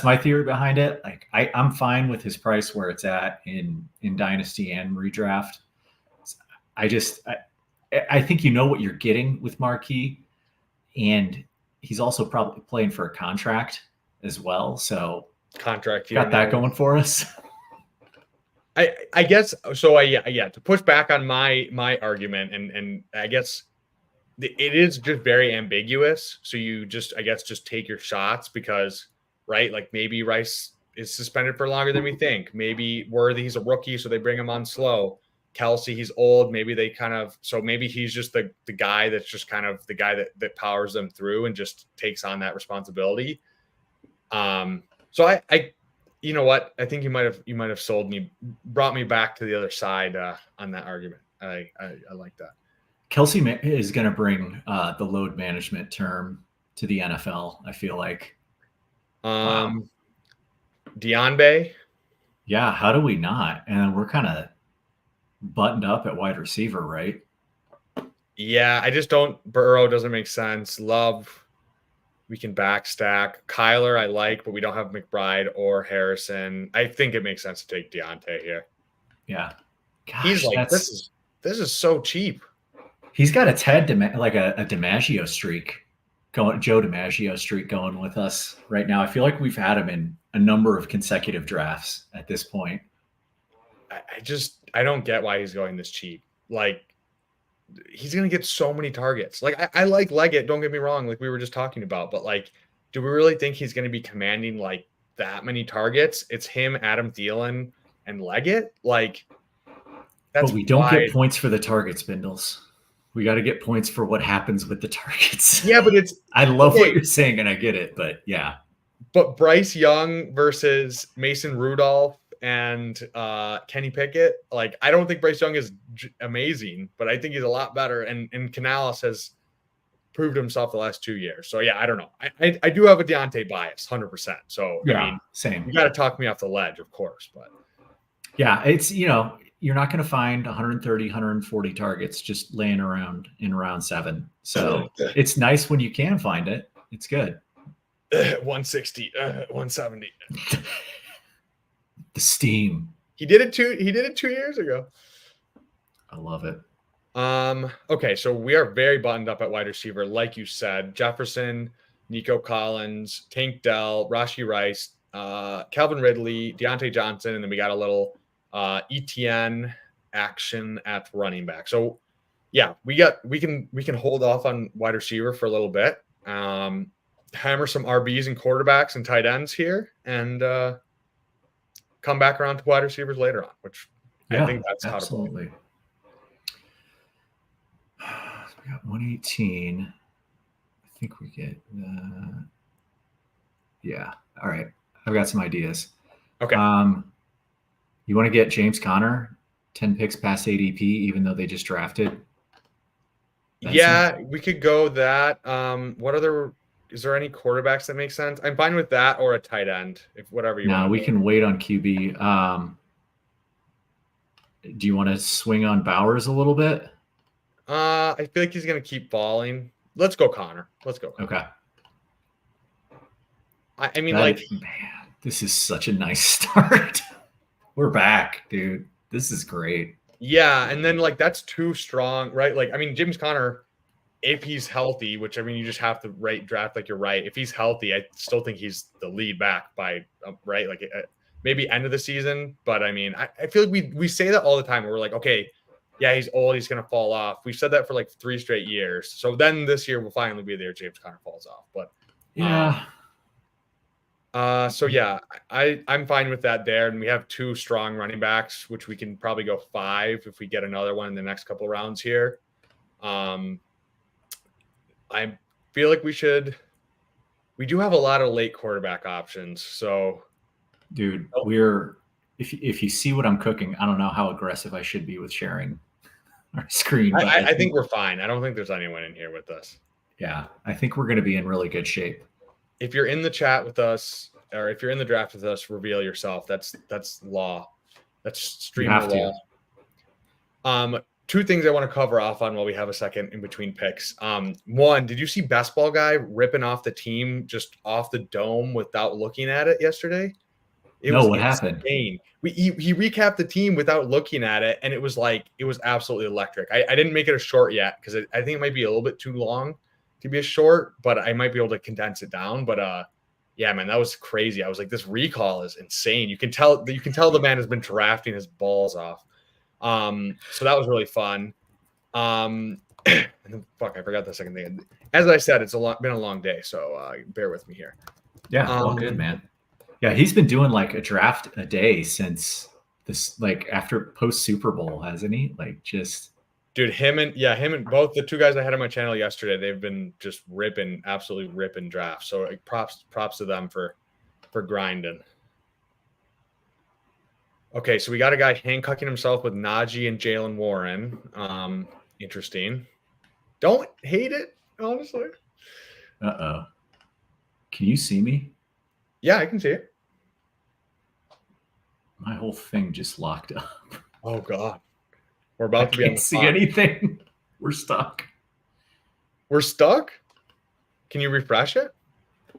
my theory behind it. Like I'm fine with his price where it's at in Dynasty and redraft. I think you know what you're getting with Marquis, and he's also probably playing for a contract as well. So contract got that going for us. I guess so. To push back on my argument, and I guess it is just very ambiguous. So you just take your shots because. Right? Like maybe Rice is suspended for longer than we think. Maybe Worthy, he's a rookie, so they bring him on slow. Kelce, he's old. Maybe maybe he's just the guy that's just kind of the guy that powers them through and just takes on that responsibility. So I you know what? I think you might have sold me, brought me back to the other side on that argument. I like that. Kelce is going to bring the load management term to the NFL, I feel like. Dionbe. Yeah, how do we not? And we're kind of buttoned up at wide receiver, right? Yeah, I just don't. Burrow doesn't make sense. Love, we can backstack. Kyler, I like, but we don't have McBride or Harrison. I think it makes sense to take Deontay here. Yeah, gosh, he's like this is so cheap. He's got a like a DiMaggio streak. Joe DiMaggio streak going with us right now. I feel like we've had him in a number of consecutive drafts at this point. I don't get why he's going this cheap. Like he's going to get so many targets. Like I like Leggett, don't get me wrong, like we were just talking about, but like, do we really think he's going to be commanding like that many targets? It's him, Adam Thielen, and Leggett. Like but we don't get points for the targets, Bindles. We got to get points for what happens with the targets. Yeah, but I love what you're saying, and I get it, but yeah. But Bryce Young versus Mason Rudolph and Kenny Pickett. Like, I don't think Bryce Young is amazing, but I think he's a lot better. And Canales has proved himself the last 2 years. So yeah, I don't know. I do have a Deontay bias, 100%. So Yeah, I mean, same. you got to talk me off the ledge, of course, but yeah, it's, you're not going to find 130, 140 targets just laying around in round 7. So it's nice when you can find it. It's good. 160, 170. The steam. He did it 2 years ago. I love it. Okay, so we are very buttoned up at wide receiver, like you said. Jefferson, Nico Collins, Tank Dell, Rashee Rice, Calvin Ridley, Deontay Johnson, and then we got a little ETN action at running back. So yeah, we can hold off on wide receiver for a little bit. Hammer some RBs and quarterbacks and tight ends here, and come back around to wide receivers later on, which I think that's absolutely. So we got 118. I think we get yeah. All right. I've got some ideas. Okay. You want to get James Conner 10 picks past ADP, even though they just drafted Benson? Yeah, we could go that. Is there any quarterbacks that make sense? I'm fine with that, or a tight end, if whatever you want. No, we can wait on QB. Do you want to swing on Bowers a little bit? I feel like he's going to keep falling. Let's go Connor. Okay. I mean, man, this is such a nice start. We're back, dude. This is great. Yeah, and then that's too strong, right? Like, I mean, James Conner, if he's healthy, which I mean, you just have to draft like you're right. If he's healthy, I still think he's the lead back by right, like maybe end of the season. But I mean, I feel like we say that all the time. Where we're like, okay, yeah, he's old, he's gonna fall off. We've said that for 3 straight years. So then this year will finally be there. James Conner falls off, but yeah. So yeah, I'm fine with that there, and we have 2 strong running backs, which we can probably go 5 if we get another one in the next couple of rounds here. I feel like we do have a lot of late quarterback options. So, dude, if you see what I'm cooking, I don't know how aggressive I should be with sharing our screen. But I think we're fine. I don't think there's anyone in here with us. Yeah, I think we're going to be in really good shape. If you're in the chat with us, or if you're in the draft with us, reveal yourself. That's law. That's streamer law. 2 things I want to cover off on while we have a second in between picks. One, did you see Best Ball Guy ripping off the team just off the dome without looking at it yesterday? What happened? He recapped the team without looking at it, and it was absolutely electric. I didn't make it a short yet because I think it might be a little bit too long to be a short, but I might be able to condense it down. But yeah, man, that was crazy. I was like, this recall is insane. You can tell the man has been drafting his balls off. So that was really fun. And then, fuck, I forgot the second thing. As I said, it's been a long day, so bear with me here. Yeah, all good, man. Yeah, he's been doing a draft a day since this, after post Super Bowl, hasn't he? Dude, him and both the 2 guys I had on my channel yesterday, they've been just absolutely ripping drafts. So props to them for grinding. Okay, so we got a guy handcuffing himself with Najee and Jalen Warren. Interesting. Don't hate it, honestly. Uh-oh. Can you see me? Yeah, I can see it. My whole thing just locked up. Oh, God. We're about to be on the spot. I can't see anything. We're stuck. We're stuck? Can you refresh it?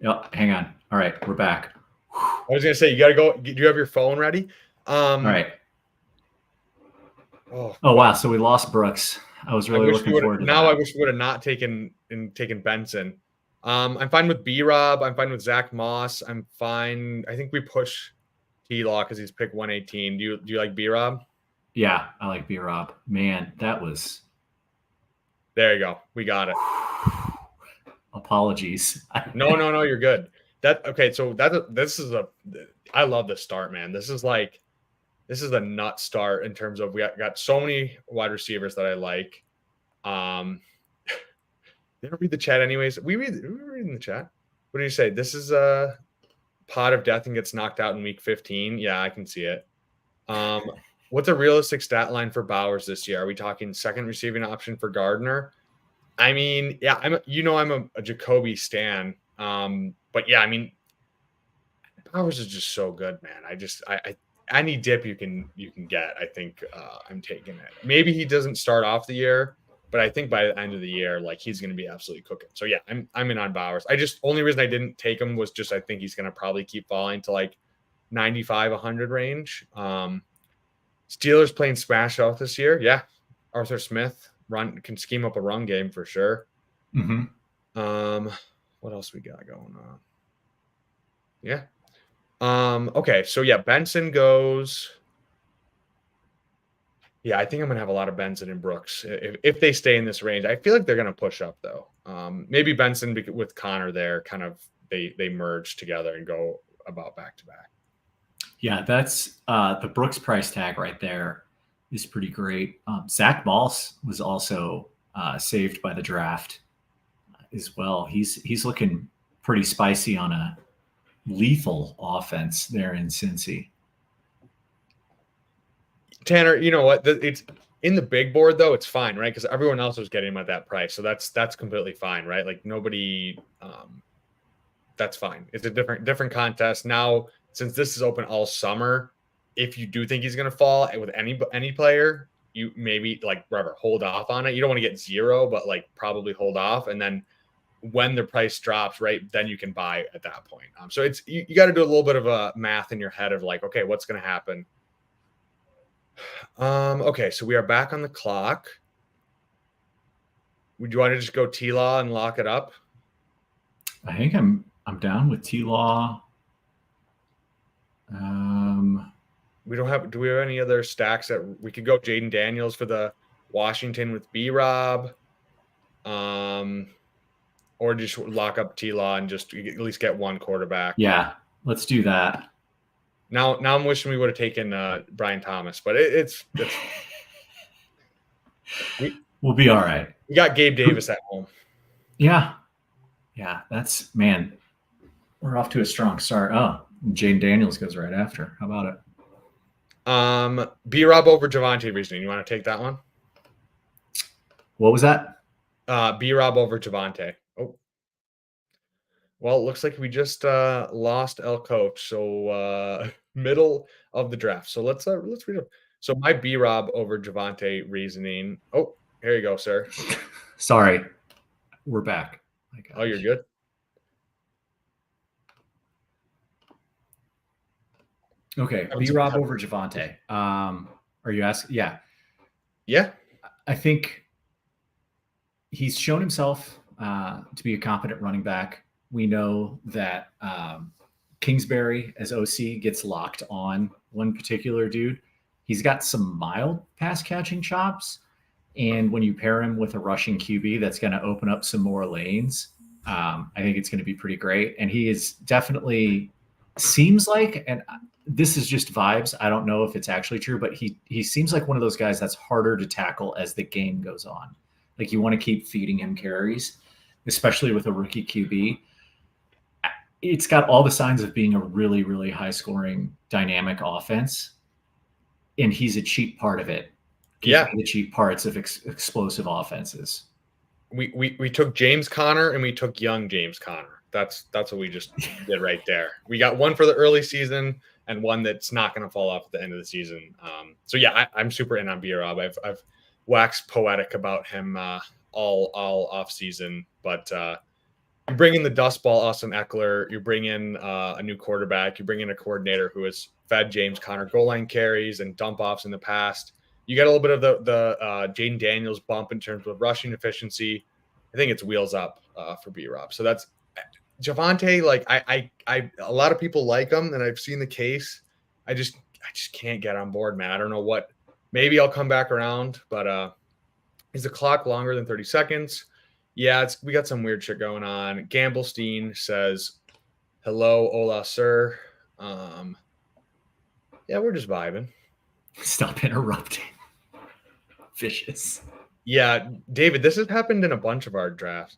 Yeah, hang on. All right, we're back. I was going to say, you got to go. Do you have your phone ready? All right. Oh, wow. So we lost Brooks. I was really looking forward to that. Now I wish we would have not taken Benson. I'm fine with B-Rob. I'm fine with Zach Moss. I'm fine. I think we push T-Law because he's picked 118. Do you like B-Rob? Yeah, I like B-Rob. Man, that was... There you go. We got it. Apologies. No, you're good. I love this start, man. This is a nut start in terms of we got so many wide receivers that I like. They don't read the chat anyways. We read in the chat. What do you say? This is a pot of death and gets knocked out in week 15. Yeah, I can see it. What's a realistic stat line for Bowers this year? Are we talking second receiving option for Gardner? I mean, yeah, I'm a Jacoby stan. But yeah, I mean, Bowers is just so good, man. I any dip you can get, I think I'm taking it. Maybe he doesn't start off the year, but I think by the end of the year, like he's going to be absolutely cooking. So yeah, I'm in on Bowers. Only reason I didn't take him was just I think he's going to probably keep falling to like 95, 100 range. Steelers playing smash out this year. Yeah, Arthur Smith can scheme up a run game for sure. Mm-hmm. What else we got going on? Yeah. Okay, so yeah, Benson goes. Yeah, I think I'm gonna have a lot of Benson and Brooks if they stay in this range. I feel like they're gonna push up though. Maybe Benson with Connor there, kind of they merge together and go about back to back. Yeah, that's the Brooks price tag right there is pretty great. Zach Moss was also saved by the draft as well. He's looking pretty spicy on a lethal offense there in Cincy. Tanner, you know what? It's in the big board though. It's fine, right? Because everyone else was getting him at that price, so that's completely fine, right? Like nobody. That's fine. It's a different contest now. Since this is open all summer, if you do think he's going to fall with any player, you maybe like whatever, hold off on it. You don't want to get zero, but like probably hold off, and then when the price drops, right, then you can buy at that point. So it's you got to do a little bit of a math in your head of like, okay, what's going to happen? Okay, so we are back on the clock. Would you want to just go T-Law and lock it up? I think I'm down with T-Law. Do we have any other stacks that we could go Jaden Daniels for the Washington with B-Rob? Or just lock up T-Law and just at least get one quarterback. Yeah, let's do that. Now I'm wishing we would have taken Brian Thomas, but we'll be all right. We got Gabe Davis at home. Yeah, that's man. We're off to a strong start. Oh, Jaden Daniels goes right after. How about it? B-Rob over Javonte reasoning. You want to take that one? What was that? B-Rob over Javonte. Oh, well, it looks like we just lost El Coach. So middle of the draft. So let's read it. So my B-Rob over Javonte reasoning. Oh, here you go, sir. Sorry, we're back. Oh, you're good. Okay, B-Rob over Javonte. Are you asking? Yeah. Yeah. I think he's shown himself to be a competent running back. We know that Kingsbury as OC gets locked on one particular dude. He's got some mild pass catching chops. And when you pair him with a rushing QB, that's going to open up some more lanes. I think it's going to be pretty great. And he is definitely seems like, and this is just vibes, I don't know if it's actually true, but he seems like one of those guys that's harder to tackle as the game goes on. Like you want to keep feeding him carries, especially with a rookie QB. It's got all the signs of being a really, really high scoring dynamic offense. And he's a cheap part of it. Yeah. The cheap parts of explosive offenses. We took James Conner and we took young James Conner. That's what we just did right there. We got one for the early season and one that's not going to fall off at the end of the season. So yeah, I'm super in on B-Rob. I've waxed poetic about him all off season, but you bring in the dust ball, Austin Eckler. You bring in a new quarterback. You bring in a coordinator who has fed James Conner goal line carries and dump offs in the past. You get a little bit of the Jaden Daniels bump in terms of rushing efficiency. I think it's wheels up for B-Rob. So that's Javonte. Like I a lot of people like him, and I've seen the case. I just can't get on board, man. I don't know what. Maybe I'll come back around, but is the clock longer than 30 seconds? Yeah, we got some weird shit going on. Gamblestein says, "Hello, hola, sir." Yeah, we're just vibing. Stop interrupting. Vicious. Yeah, David, this has happened in a bunch of our drafts.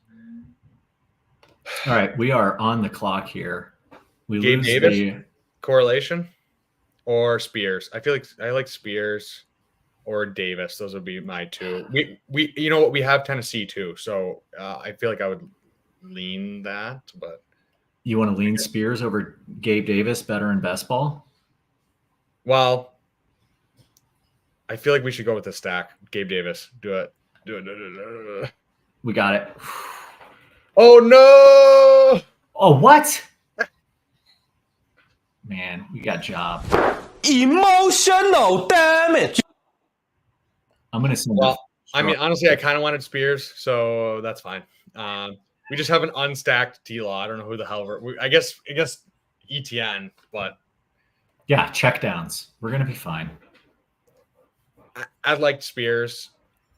All right, we are on the clock here. We Gabe lose Davis the correlation. or Spears. I feel like I like Spears or Davis. Those would be my two. We you know what, we have Tennessee too, so I feel like I would lean that. But You want to lean Spears over Gabe Davis, better in best ball? well, I feel like we should go with the stack. Gabe Davis, do it. Do it. We got it. Oh no! Oh, what? Man, we got job. Emotional damage. I'm gonna send. Well, I mean, honestly, I kind of wanted Spears, so that's fine. We just have an unstacked T-Law. I don't know who the hell I guess ETN, but yeah, check downs. We're gonna be fine. I liked Spears.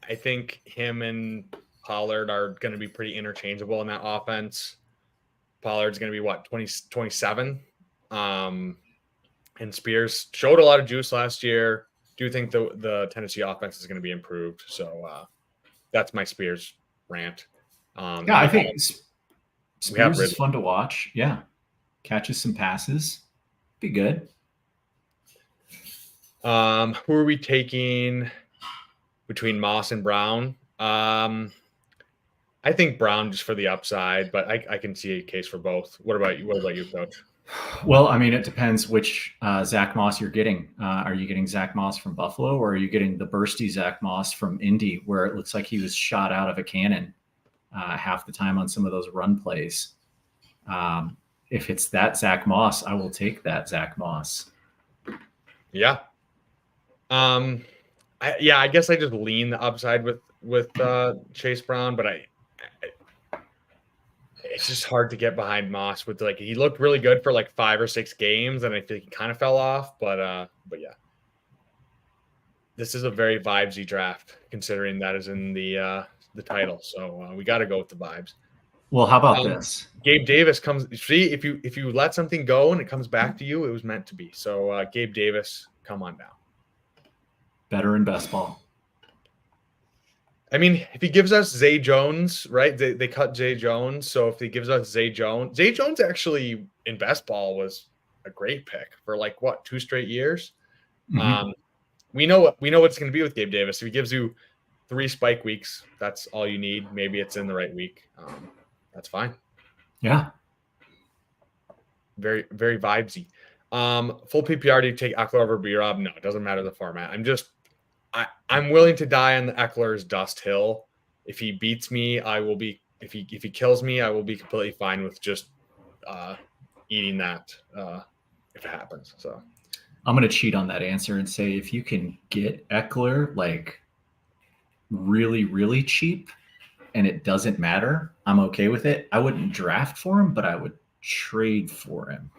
I think him and Pollard are going to be pretty interchangeable in that offense. Pollard's going to be what, 27? And Spears showed a lot of juice last year. Do think the Tennessee offense is going to be improved. So that's my Spears rant. Yeah, I think Spears is fun to watch. Yeah, catches some passes. Be good. Who are we taking between Moss and Brown? I think Brown just for the upside, but I can see a case for both. What about you? What about you, Coach? Well, I mean, it depends which Zach Moss you're getting. Are you getting Zach Moss from Buffalo, or are you getting the bursty Zach Moss from Indy, where it looks like he was shot out of a cannon half the time on some of those run plays? If it's that Zach Moss, I will take that Zach Moss. Yeah. I guess I just lean the upside with Chase Brown, but it's just hard to get behind Moss with, like, he looked really good for like 5 or 6 games, and I think he kind of fell off, but yeah, this is a very vibesy draft considering that is in the title, so we got to go with the vibes. Well, how about this? Gabe Davis comes. See, if you let something go and it comes back to you, it was meant to be. So Gabe Davis, come on down. Better in best ball. I mean, if he gives us Zay Jones, right? They cut Zay Jones, so if he gives us Zay Jones actually in best ball was a great pick for like what, 2 straight years. Mm-hmm. We know what's going to be with Gabe Davis. If he gives you 3 spike weeks, that's all you need. Maybe it's in the right week. That's fine. Yeah. Very, very vibesy. Full PPR, do you take Eckler over B-Rob? No, it doesn't matter the format. I'm willing to die on the Eckler's dust hill. If he beats me, I will be. If he kills me, I will be completely fine with just eating that if it happens. So I'm gonna cheat on that answer and say if you can get Eckler like really, really cheap, and it doesn't matter, I'm okay with it. I wouldn't draft for him, but I would trade for him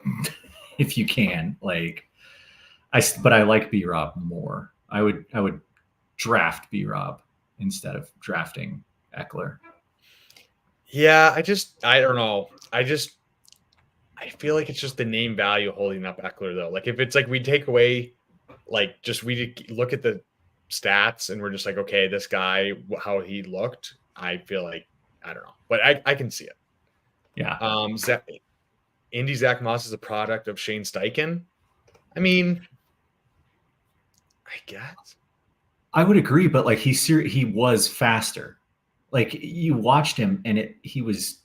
if you can. Like, but I like B-Rob more. I would draft B-Rob instead of drafting Eckler. Yeah, I don't know. I feel like it's just the name value holding up Eckler though. Like if it's like we take away, like just we look at the stats and we're just like, okay, this guy, how he looked, I feel like, I don't know, but I can see it. Yeah. Indy Zach Moss is a product of Shane Steichen. I mean, I guess I would agree, but like he was faster. Like you watched him, and he was.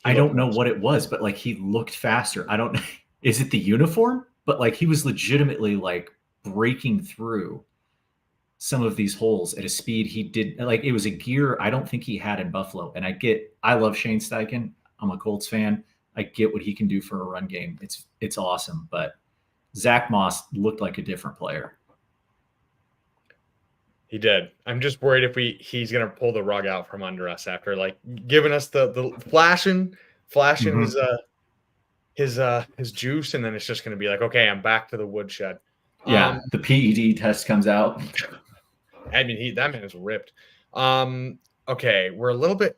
I don't know what it was, but like he looked faster. I don't. Is it the uniform? But like he was legitimately like breaking through some of these holes at a speed he did. Like it was a gear I don't think he had in Buffalo. And I love Shane Steichen. I'm a Colts fan. I get what he can do for a run game. It's awesome. But Zach Moss looked like a different player. He did. I'm just worried if he's gonna pull the rug out from under us after like giving us the flashing mm-hmm. his juice, and then it's just gonna be like, okay, I'm back to the woodshed. Yeah, the PED test comes out. I mean, that man is ripped. Okay, we're a little bit.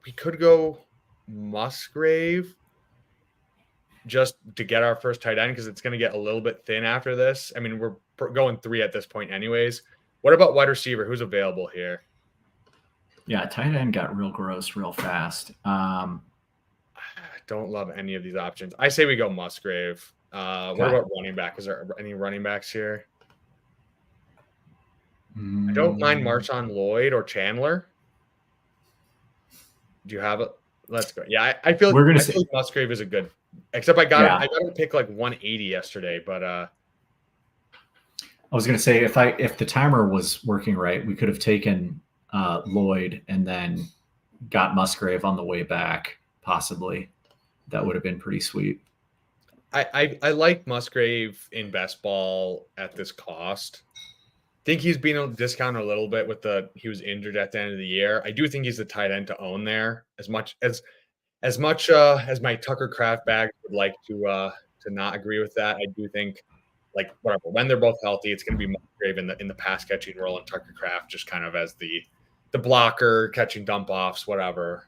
We could go Musgrave just to get our first tight end because it's gonna get a little bit thin after this. I mean, we're going 3 at this point, anyways. What about wide receiver? Who's available here? Yeah, tight end got real gross real fast. Don't love any of these options. I say we go Musgrave. What about running back? Is there any running backs here? I don't mind Marshawn Lloyd or Chandler. Do you have it? Let's go. Yeah, I feel like Musgrave is a good. Except I got him to pick like 180 yesterday, but I was gonna say if the timer was working right, we could have taken Lloyd and then got Musgrave on the way back, possibly. That would have been pretty sweet. I like Musgrave in best ball at this cost. I think he's been discounted a little bit with he was injured at the end of the year. I do think he's the tight end to own there. As much as my Tucker Kraft bag would like to not agree with that, I do think like whatever when they're both healthy, it's going to be Musgrave in the pass catching role, and Tucker Kraft just kind of as the blocker, catching dump offs, whatever.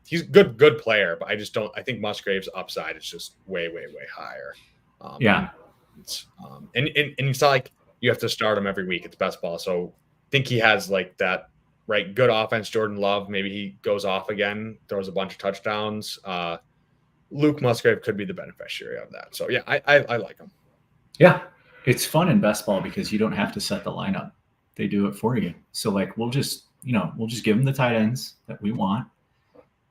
He's a good player, but I just don't. I think Musgrave's upside is just way higher. And it's not like you have to start him every week. It's best ball, so I think he has like that right good offense. Jordan Love, maybe he goes off again, throws a bunch of touchdowns. Luke Musgrave could be the beneficiary of that. So yeah, I like him. Yeah, it's fun in best ball because you don't have to set the lineup; they do it for you. So like we'll just give them the tight ends that we want,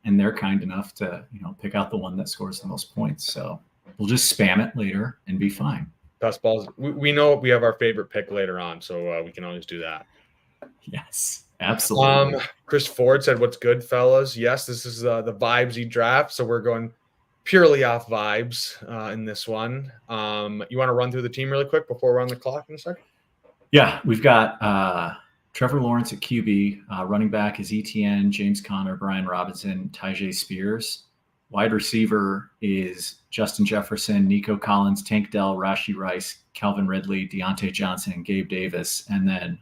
and they're kind enough to pick out the one that scores the most points. So we'll just spam it later and be fine. Best balls. We know we have our favorite pick later on, so we can always do that. Yes, absolutely. Chris Ford said, "What's good, fellas?" Yes, this is the VIBESY draft, so we're going purely off vibes in this one. You want to run through the team really quick before we're on the clock in a second? Yeah, we've got Trevor Lawrence at QB. Running back is ETN, James Conner, Brian Robinson, Tyjae Spears. Wide receiver is Justin Jefferson, Nico Collins, Tank Dell, Rashee Rice, Calvin Ridley, Deontay Johnson, and Gabe Davis. And then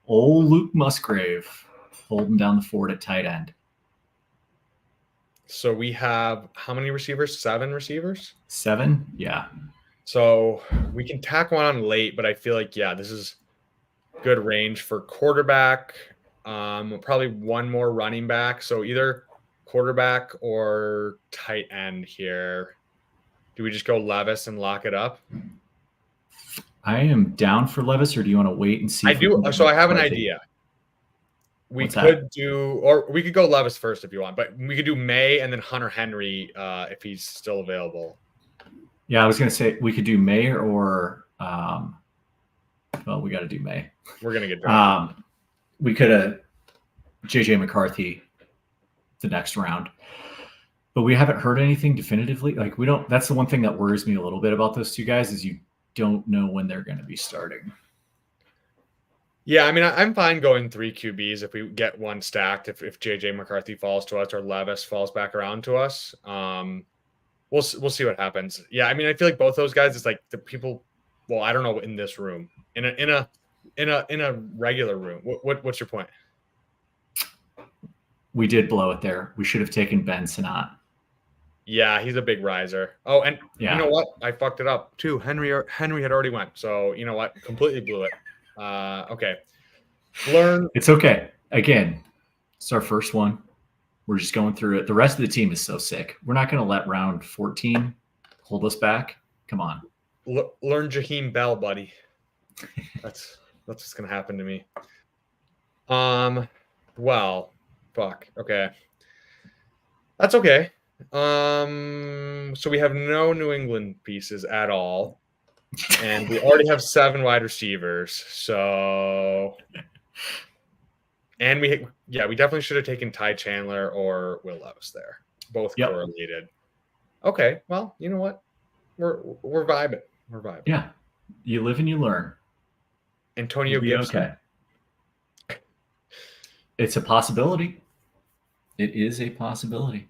old Luke Musgrave holding down the fort at tight end. So we have how many receivers? 7 receivers? 7? Yeah. So we can tack one on late, but I feel like, yeah, this is good range for quarterback. Probably one more running back. So either quarterback or tight end here. Do we just go Levis and lock it up? I am down for Levis, or do you want to wait and see? I do. So I have an idea. We could go Levis first if you want, but we could do May and then Hunter Henry if he's still available. Yeah, I was going to say we could do May or well, we got to do May. We're going to get done. We could have JJ McCarthy the next round, but we haven't heard anything definitively. Like we don't. That's the one thing that worries me a little bit about those two guys is you don't know when they're going to be starting. Yeah, I mean, I'm fine going 3 QBs if we get one stacked. If JJ McCarthy falls to us or Levis falls back around to us, we'll see what happens. Yeah, I mean, I feel like both those guys. It's like the people. Well, I don't know in this room, in a regular room. What's your point? We did blow it there. We should have taken Ben Sinnott. Yeah, he's a big riser. Oh, and You know what? I fucked it up too. Henry had already went. So you know what? Completely blew it. Okay. It's okay. Again, it's our first one. We're just going through it. The rest of the team is so sick. We're not going to let round 14 hold us back. Come on. Learn Jaheim Bell, buddy. That's what's going to happen to me. Well, fuck. Okay. That's okay. So we have no New England pieces at all. And we already have 7 wide receivers. So, and we definitely should have taken Ty Chandler or Will Levis there. Both correlated. Okay. Well, you know what? We're vibing. We're vibing. Yeah. You live and you learn. Antonio Gibson. Okay. It's a possibility. It is a possibility.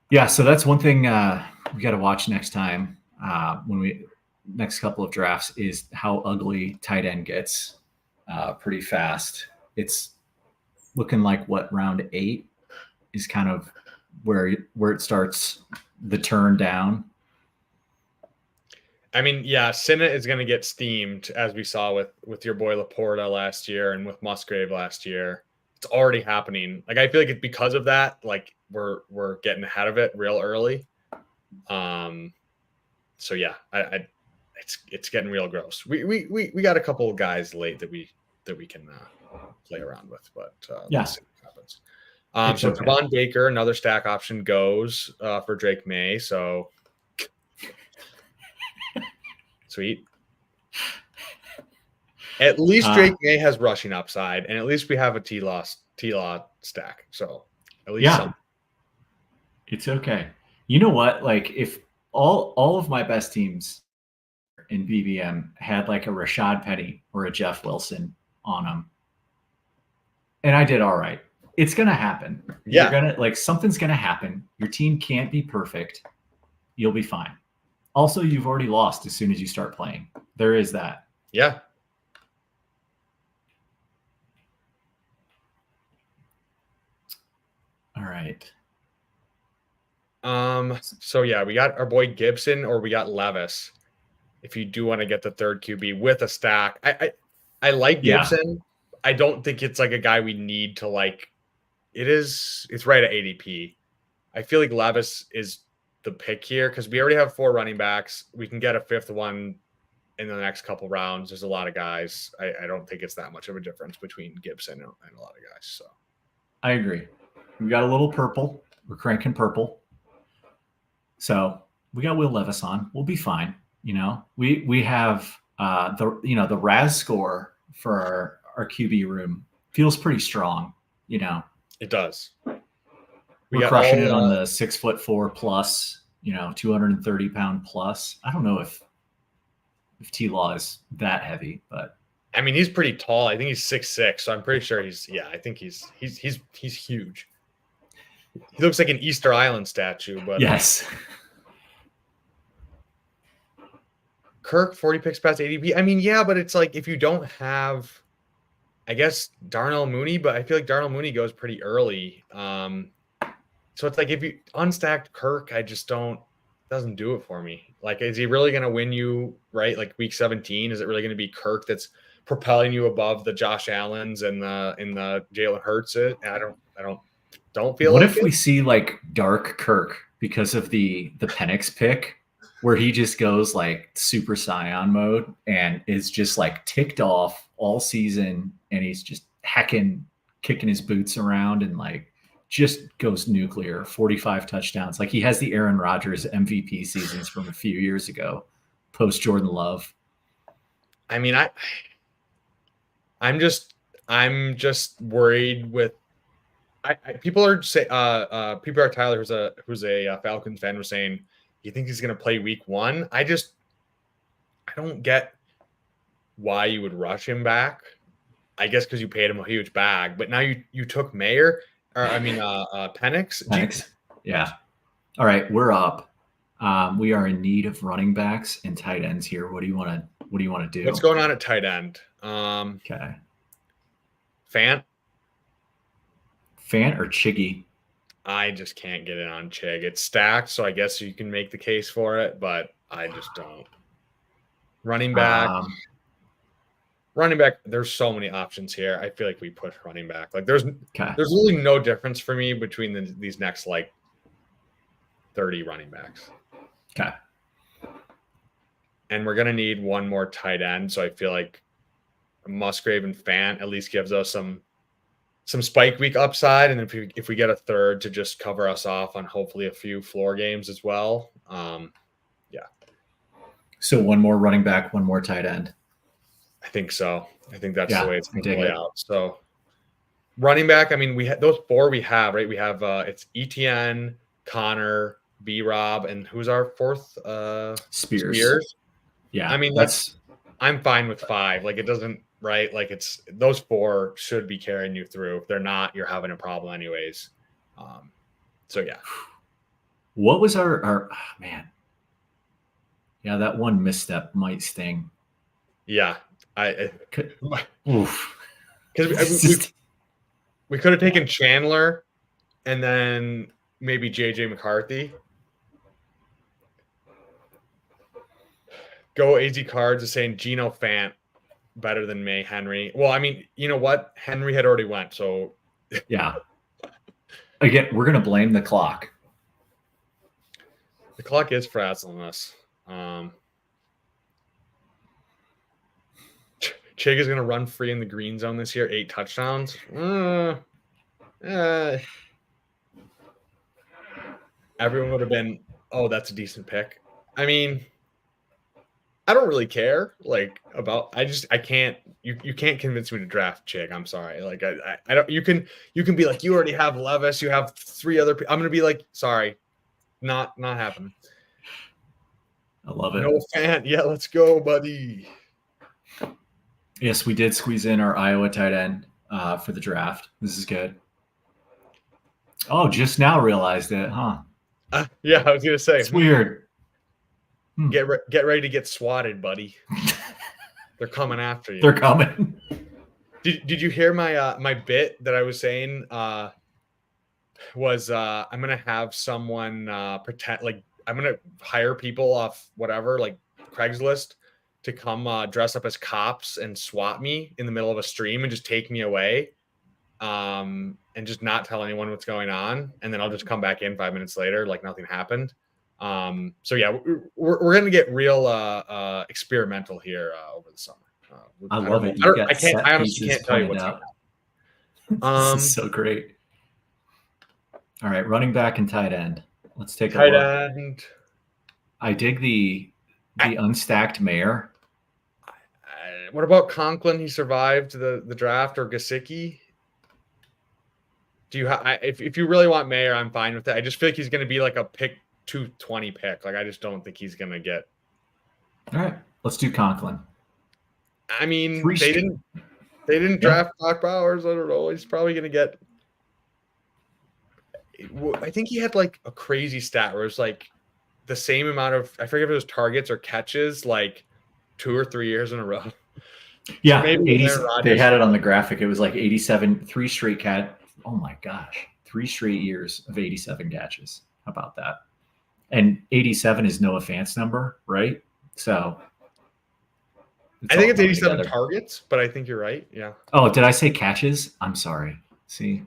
Yeah. So that's one thing we got to watch next time. Next couple of drafts is how ugly tight end gets pretty fast. It's looking like round 8 is kind of where it starts the turn down. I mean, yeah, Sinnott is going to get steamed as we saw with your boy Laporta last year and with Musgrave last year. It's already happening. Like I feel like it's because of that. Like we're getting ahead of it real early. So yeah, it's getting real gross. We got a couple of guys late that we can play around with, but Yeah. let's see what happens. It's So okay. Tavon Baker, another stack option goes for Drake May. So sweet. At least Drake May has rushing upside, and at least we have a T-Law stack. So at least Yeah. some. It's okay. You know what? Like if all of my best teams in BBM had like a Rashad Penny or a Jeff Wilson on them, and I did all right. It's gonna happen. Yeah. You're gonna something's gonna happen. Your team can't be perfect. You'll be fine. Also, you've already lost as soon as you start playing. There is that. Yeah. All right. So yeah, we got our boy Gibson or we got Levis. If you do want to get the third QB with a stack, I like Gibson. Yeah. I don't think it's like a guy we need to like. It's right at ADP. I feel like Levis is the pick here because we already have 4 running backs. We can get a 5th one in the next couple rounds. There's a lot of guys. I don't think it's that much of a difference between Gibson and a lot of guys. So I agree. We got a little purple. We're cranking purple. So we got Will Levis on. We'll be fine. You know, we have the RAS score for our QB room feels pretty strong. You know, it does. We're crushing it on the 6'4" plus. 230 pound plus. I don't know if T-Law is that heavy, but I mean he's pretty tall. I think he's 6'6", so I'm pretty sure I think he's huge. He looks like an Easter Island statue, but yes. Kirk 40 picks past ADP. I mean, yeah, but it's like if you don't have, I guess Darnell Mooney, but I feel like Darnell Mooney goes pretty early. So it's like if you unstacked Kirk, I just doesn't do it for me. Like, is he really going to win you right? Like week 17, is it really going to be Kirk that's propelling you above the Josh Allens and the Jalen Hurts? I don't feel. What like if we see like dark Kirk because of the Penix pick, where he just goes like Super Saiyan mode and is just like ticked off all season, and he's just kicking his boots around and like just goes nuclear, 45 touchdowns. Like he has the Aaron Rodgers MVP seasons from a few years ago, post Jordan Love. I mean, I'm just worried with. People are Tyler, who's a Falcons fan, was saying he thinks he's going to play week 1. I don't get why you would rush him back. I guess because you paid him a huge bag, but now you took Penix. Penix. Yeah. All right, we're up. We are in need of running backs and tight ends here. What do you want to do? What's going on at tight end? Okay. Fant or Chiggy? I just can't get it on Chig. It's stacked, so I guess you can make the case for it, but I just don't. Running back. There's so many options here. I feel like we push running back. Like there's really no difference for me between these next like 30 running backs. Okay. And we're gonna need one more tight end, so I feel like Musgrave and Fant at least gives us some spike week upside, and if we get a third to just cover us off on hopefully a few floor games as well. Yeah. So one more running back, one more tight end. I think so. I think that's the way it's going to play out. So running back, I mean, those 4 we have, right? We have it's ETN, Connor, B-Rob, and who's our 4th? Spears. Yeah. I mean, I'm fine with 5. Like it doesn't, right? Like it's those 4 should be carrying you through. If they're not, you're having a problem anyways. So yeah. What was our man? Yeah, that one misstep might sting. Yeah. Oof. Because we could have taken Chandler and then maybe JJ McCarthy. Go AZ Cards is saying Geno Fant better than May Henry. Well, I mean, you know what? Henry had already went, so yeah. Again, we're gonna blame the clock. The clock is frazzling us. Chig is going to run free in the green zone this year, 8 touchdowns. Everyone would have been, oh, that's a decent pick. I mean, I don't really care I can't you can't convince me to draft Chig. I'm sorry. Like I don't you can be like, you already have Levis, you have 3 other I'm gonna be like, sorry, not happening. I love it. No fan. Yeah, let's go, buddy. Yes, we did squeeze in our Iowa tight end for the draft. This is good. Oh, just now realized it, huh? Yeah, I was gonna say it's weird. Get ready to get swatted, buddy. They're coming after you. They're coming. Did you hear my my bit that I was saying? Was I'm gonna have someone pretend like I'm gonna hire people off whatever, like Craigslist, to come dress up as cops and swat me in the middle of a stream and just take me away, and just not tell anyone what's going on, and then I'll just come back in 5 minutes later like nothing happened. So yeah, we're gonna get real experimental here over the summer. I love it. I honestly can't tell you what's going on. This is so great. All right, running back and tight end. Let's take a tight look. End. I dig the unstacked Mayer. What about Conklin? He survived the draft, or Gesicki? Do you if you really want Mayer, I'm fine with it. I just feel like he's going to be like a pick 220 pick. Like I just don't think he's going to get. All right, let's do Conklin. I mean, they didn't draft Doc Bowers. I don't know. He's probably going to get. I think he had like a crazy stat where it was like the same amount of, I forget if it was targets or catches, like 2 or 3 years in a row. Yeah, so maybe they had it on the graphic. It was like 87, 3 straight oh my gosh, 3 straight years of 87 catches. How about that? And 87 is Noah Fant's number, right? So I think it's 87 together. Targets, but I think you're right. Yeah. Oh, did I say catches? I'm sorry. See.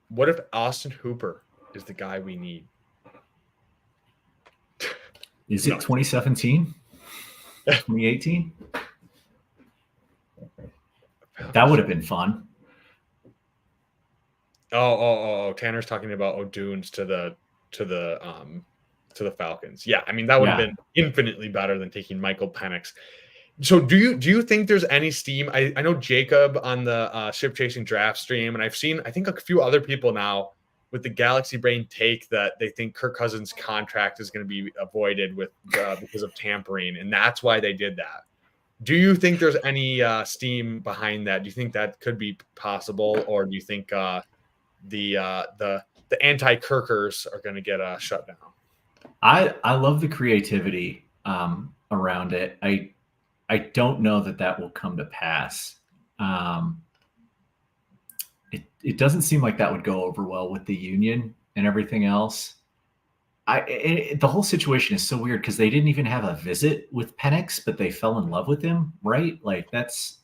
What if Austin Hooper is the guy we need? Is it 2017? 2018? That would have been fun. Oh! Tanner's talking about O'Dunes to the Falcons. Yeah, I mean that would have been infinitely better than taking Michael Penix. So do you think there's any steam? I know Jacob on the Ship Chasing Draft stream, and I've seen I think a few other people now with the Galaxy Brain take that they think Kirk Cousins' contract is going to be avoided with because of tampering, and that's why they did that. Do you think there's any steam behind that? Do you think that could be possible, or do you think the anti-Kirkers are going to get shut down? I love the creativity around it. I don't know that will come to pass. It doesn't seem like that would go over well with the union and everything else. The whole situation is so weird because they didn't even have a visit with Penix, but they fell in love with him, right? Like it's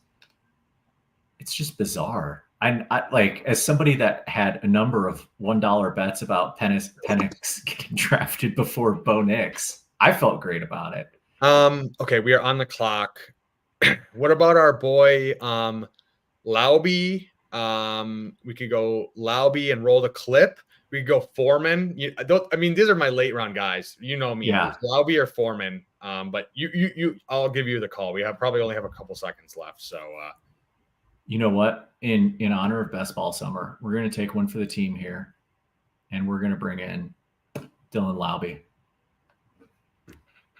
just bizarre. I like, as somebody that had a number of $1 bets about Penix getting drafted before Bo Nix, I felt great about it. Okay, we are on the clock. What about our boy Lauby? We could go Lauby and roll the clip. We could go Foreman. I mean, these are my late round guys. You know me. Yeah. Lauby or Foreman. But I'll give you the call. We probably only have a couple seconds left. So you know what? In honor of Best Ball Summer, we're gonna take one for the team here, and we're gonna bring in Dylan Lauby.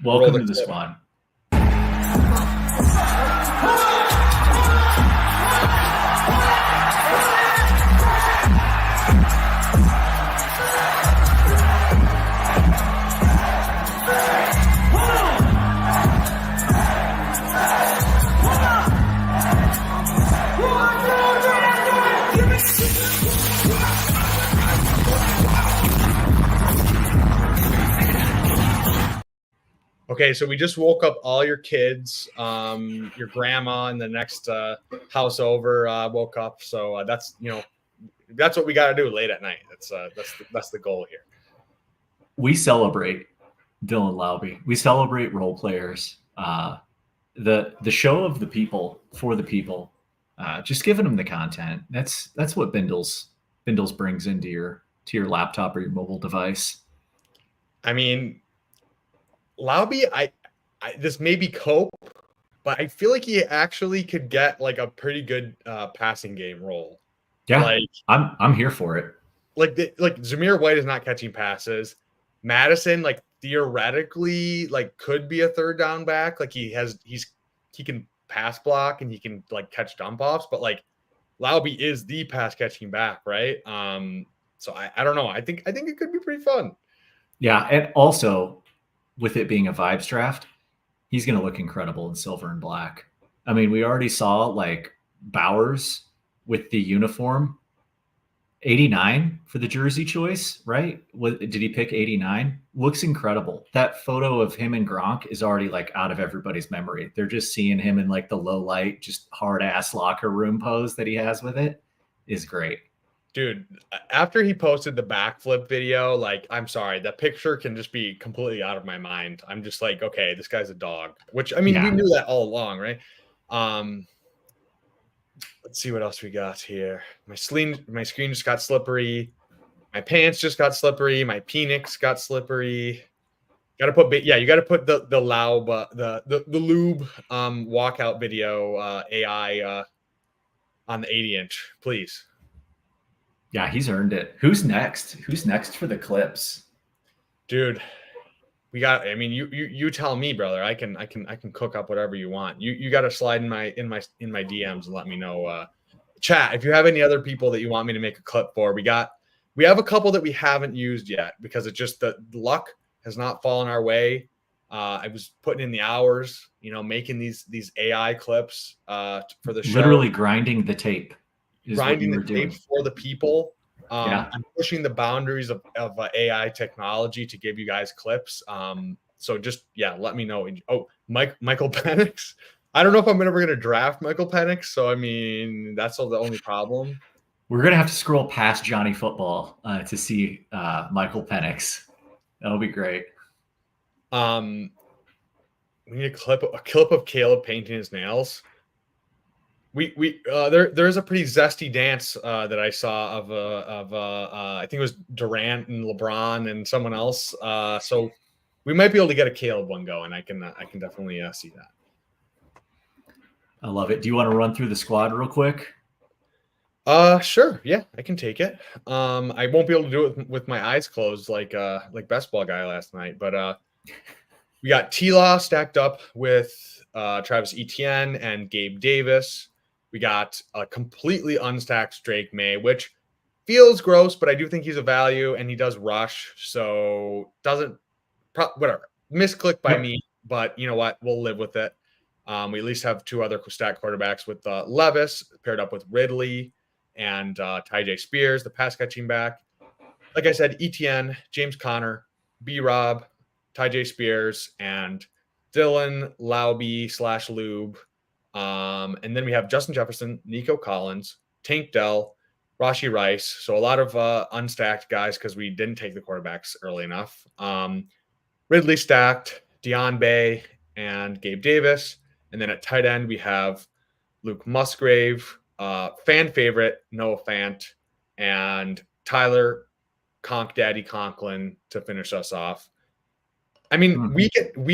Welcome to the squad. Okay, so we just woke up all your kids, your grandma and the next house over woke up. So that's what we got to do late at night. That's the goal here. We celebrate Dylan Lauby. We celebrate role players. The show of the people for the people. Just giving them the content. That's what Bindles brings into your laptop or your mobile device. I mean, Lauby, I this may be cope, but I feel like he actually could get like a pretty good passing game role. Yeah, like I'm here for it. Like Zamir White is not catching passes. Madison, like theoretically, like could be a third down back. Like he can pass block and he can like catch dump offs, but like Lauby is the pass catching back, right? So I don't know. I think it could be pretty fun. Yeah, and also with it being a vibes draft, he's going to look incredible in silver and black. I mean, we already saw like Bowers with the uniform, 89 for the jersey choice, right? Did he pick 89? Looks incredible. That photo of him and Gronk is already like out of everybody's memory. They're just seeing him in like the low light, just hard ass locker room pose that he has with it is great. Dude, after he posted the backflip video, like, I'm sorry, that picture can just be completely out of my mind. I'm just like, okay, this guy's a dog, which I mean, we knew that all along, right? Let's see what else we got here. My screen just got slippery. My pants just got slippery. My Penix got slippery. Got to put, you got to put the lube walkout video AI on the 80-inch, please. Yeah, he's earned it. Who's next? Who's next for the clips? Dude, we got, I mean, you tell me, brother. I can cook up whatever you want. You got to slide in my DMs and let me know. Chat, if you have any other people that you want me to make a clip for. We have a couple that we haven't used yet because it's just the luck has not fallen our way. I was putting in the hours, making these AI clips for the show. Literally grinding the tape. Grinding the tape for the people. Yeah. I'm pushing the boundaries of AI technology to give you guys clips. So just, let me know. Oh, Michael Penix. I don't know if I'm ever going to draft Michael Penix. So, I mean, that's the only problem. We're going to have to scroll past Johnny Football to see Michael Penix. That'll be great. We need a clip of Caleb painting his nails. There's a pretty zesty dance that I saw of I think it was Durant and LeBron and someone else. So we might be able to get a Caleb one going. I can definitely see that. I love it. Do you want to run through the squad real quick? Sure. Yeah, I can take it. I won't be able to do it with my eyes closed like best ball guy last night, but we got T-Law stacked up with Travis Etienne and Gabe Davis. We got a completely unstacked Drake May, which feels gross, but I do think he's a value and he does rush. So whatever. Misclick by me, but you know what? We'll live with it. We at least have two other stacked quarterbacks with Levis paired up with Ridley and Tyjae Spears, the pass catching back. Like I said, Etienne, James Conner, B-Rob, Tyjae Spears, and Dylan Lauby / Lube. And then we have Justin Jefferson, Nico Collins, Tank Dell, Rashee Rice. So a lot of unstacked guys because we didn't take the quarterbacks early enough. Ridley stacked, Deion Bay, and Gabe Davis. And then at tight end, we have Luke Musgrave, fan favorite, Noah Fant, and Tyler Conk Daddy Conklin to finish us off. I mean, we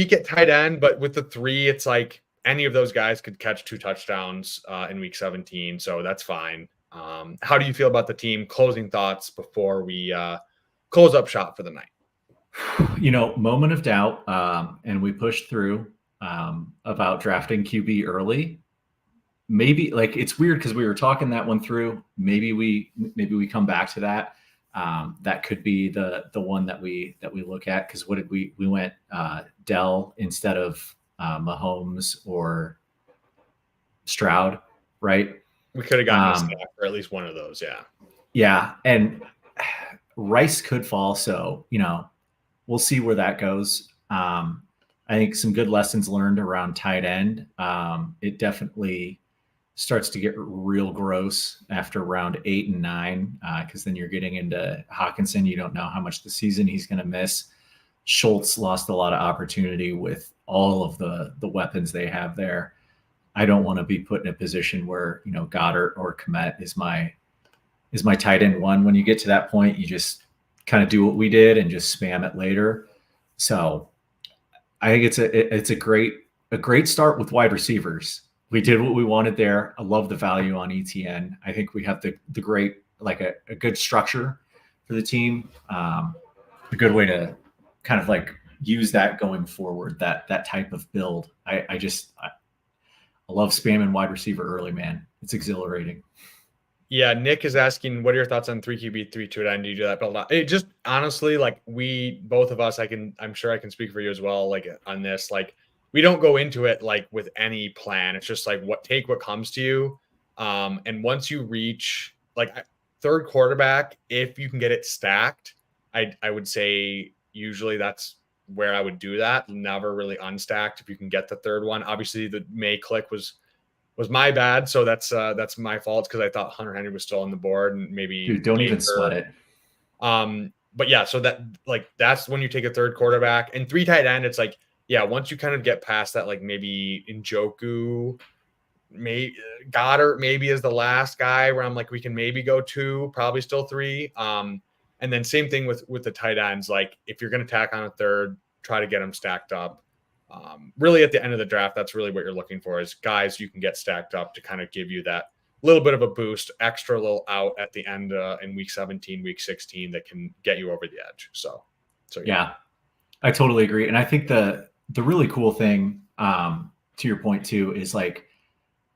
get tight end, but with the 3, it's like any of those guys could catch 2 touchdowns in week 17. So that's fine. How do you feel about the team? Closing thoughts before we close up shop for the night. Moment of doubt. And we pushed through about drafting QB early. Maybe like it's weird because we were talking that one through. Maybe we come back to that. That could be the one that we look at because what did we went Dell instead of Mahomes or Stroud, right? We could have gotten a stack for at least one of those, yeah, and Rice could fall, so we'll see where that goes. I think some good lessons learned around tight end. It definitely starts to get real gross after round 8 and 9 because then you're getting into Hawkinson. You don't know how much the season he's going to miss. Schultz lost a lot of opportunity with all of the weapons they have there. I don't want to be put in a position where, you know, Goddard or Kmet is my tight end one. When you get to that point, you just kind of do what we did and just spam it later. So I think it's a great start with wide receivers. We did what we wanted there. I love the value on ETN. I think we have the great, like a good structure for the team. A good way to kind of like use that going forward, that type of build. I love spamming wide receiver early, man. It's exhilarating. Yeah, Nick is asking, what are your thoughts on 3QB, 3 and do you do that build? It just honestly, like both of us, I'm sure I can speak for you as well, like on this, like we don't go into it like with any plan. It's just like take what comes to you. And once you reach like third quarterback, if you can get it stacked, I would say usually that's where I would do that. Never really unstacked if you can get the third one. Obviously the May click was my bad. So that's my fault because I thought Hunter Henry was still on the board and maybe Dude, don't even sweat it. But yeah, so that's when you take a third quarterback and 3 tight end. It's like, yeah, once you kind of get past that, like maybe Njoku, maybe Goddard maybe is the last guy where I'm like, we can maybe go 2, probably still 3. And then same thing with the tight ends. Like if you're going to tack on a third, try to get them stacked up. Really at the end of the draft, that's really what you're looking for is guys you can get stacked up to kind of give you that little bit of a boost, extra little out at the end in week 17, week 16 that can get you over the edge. So yeah, I totally agree. And I think the really cool thing, to your point too, is like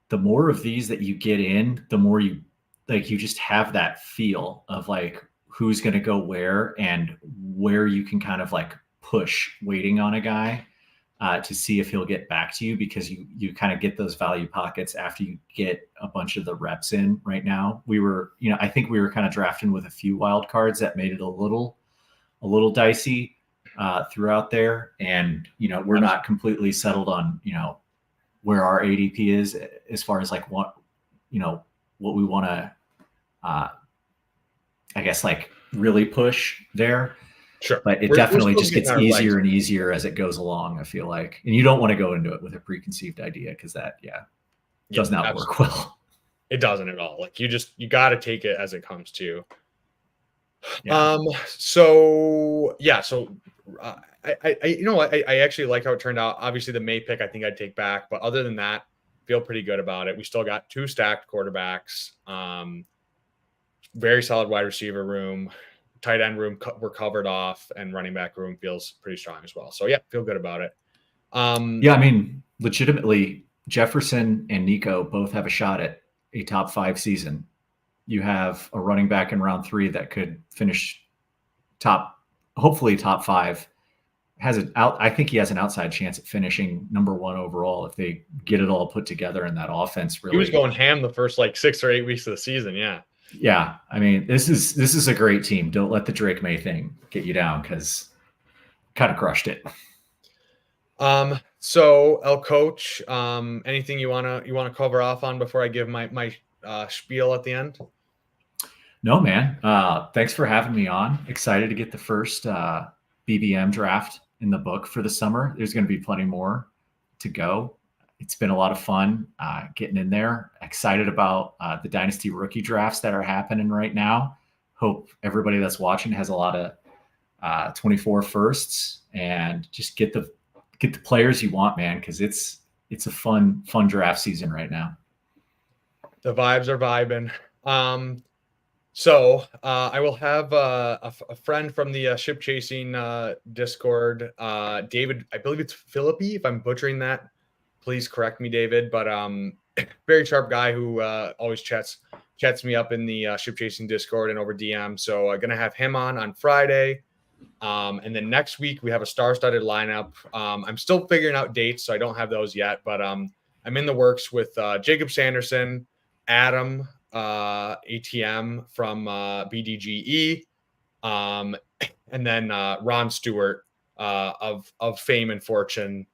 the more of these that you get in, the more you just have that feel of like who's going to go where and where you can kind of like push waiting on a guy to see if he'll get back to you, because you kind of get those value pockets after you get a bunch of the reps in. Right now, I think we were kind of drafting with a few wild cards that made it a little dicey throughout there. And, we're not completely settled on, where our ADP is as far as like what we want to, I guess, like really push there. Sure. But it definitely just gets easier and easier as it goes along, I feel like. And you don't want to go into it with a preconceived idea because that, does not work well. It doesn't at all. Like you got to take it as it comes to you. Yeah. I actually like how it turned out. Obviously the May pick, I think I'd take back, but other than that, feel pretty good about it. We still got 2 stacked quarterbacks, very solid wide receiver room, tight end room we're covered off, and running back room feels pretty strong as well. So yeah, feel good about it. I mean, legitimately, Jefferson and Nico both have a shot at a top 5 season. You have a running back in round 3 that could finish hopefully top 5. I think he has an outside chance at finishing number 1 overall if they get it all put together in that offense. Really, he was going ham the first 6 or 8 weeks of the season. Yeah. Yeah, I mean, this is a great team. Don't let the Drake May thing get you down because kind of crushed it. So El Coach, anything you wanna cover off on before I give my spiel at the end? No, man. Thanks for having me on. Excited to get the first BBM draft in the book for the summer. There's going to be plenty more to go. It's been a lot of fun getting in there. Excited about the Dynasty rookie drafts that are happening right now. Hope everybody that's watching has a lot of 24 firsts and just get the players you want, man, because it's a fun draft season right now. The vibes are vibing. So I will have a friend from the ship chasing Discord, David. I believe it's Philippi. If I'm butchering that, please correct me, David. But very sharp guy who always chats me up in the ship chasing Discord and over DM. So I'm gonna have him on Friday, and then next week we have a star-studded lineup. I'm still figuring out dates, so I don't have those yet. But I'm in the works with Jacob Sanderson, Adam, ATM from BDGE, and then Ron Stewart of Fame and Fortune.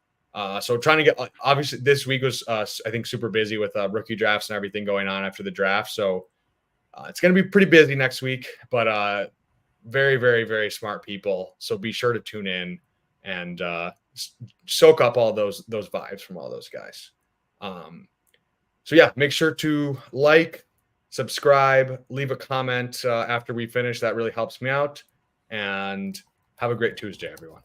So trying to get, obviously this week was I think super busy with rookie drafts and everything going on after the draft. So it's going to be pretty busy next week, but very, very, very smart people. So be sure to tune in and soak up all those vibes from all those guys. So yeah, make sure to like, subscribe, leave a comment after we finish. That really helps me out. And have a great Tuesday, everyone.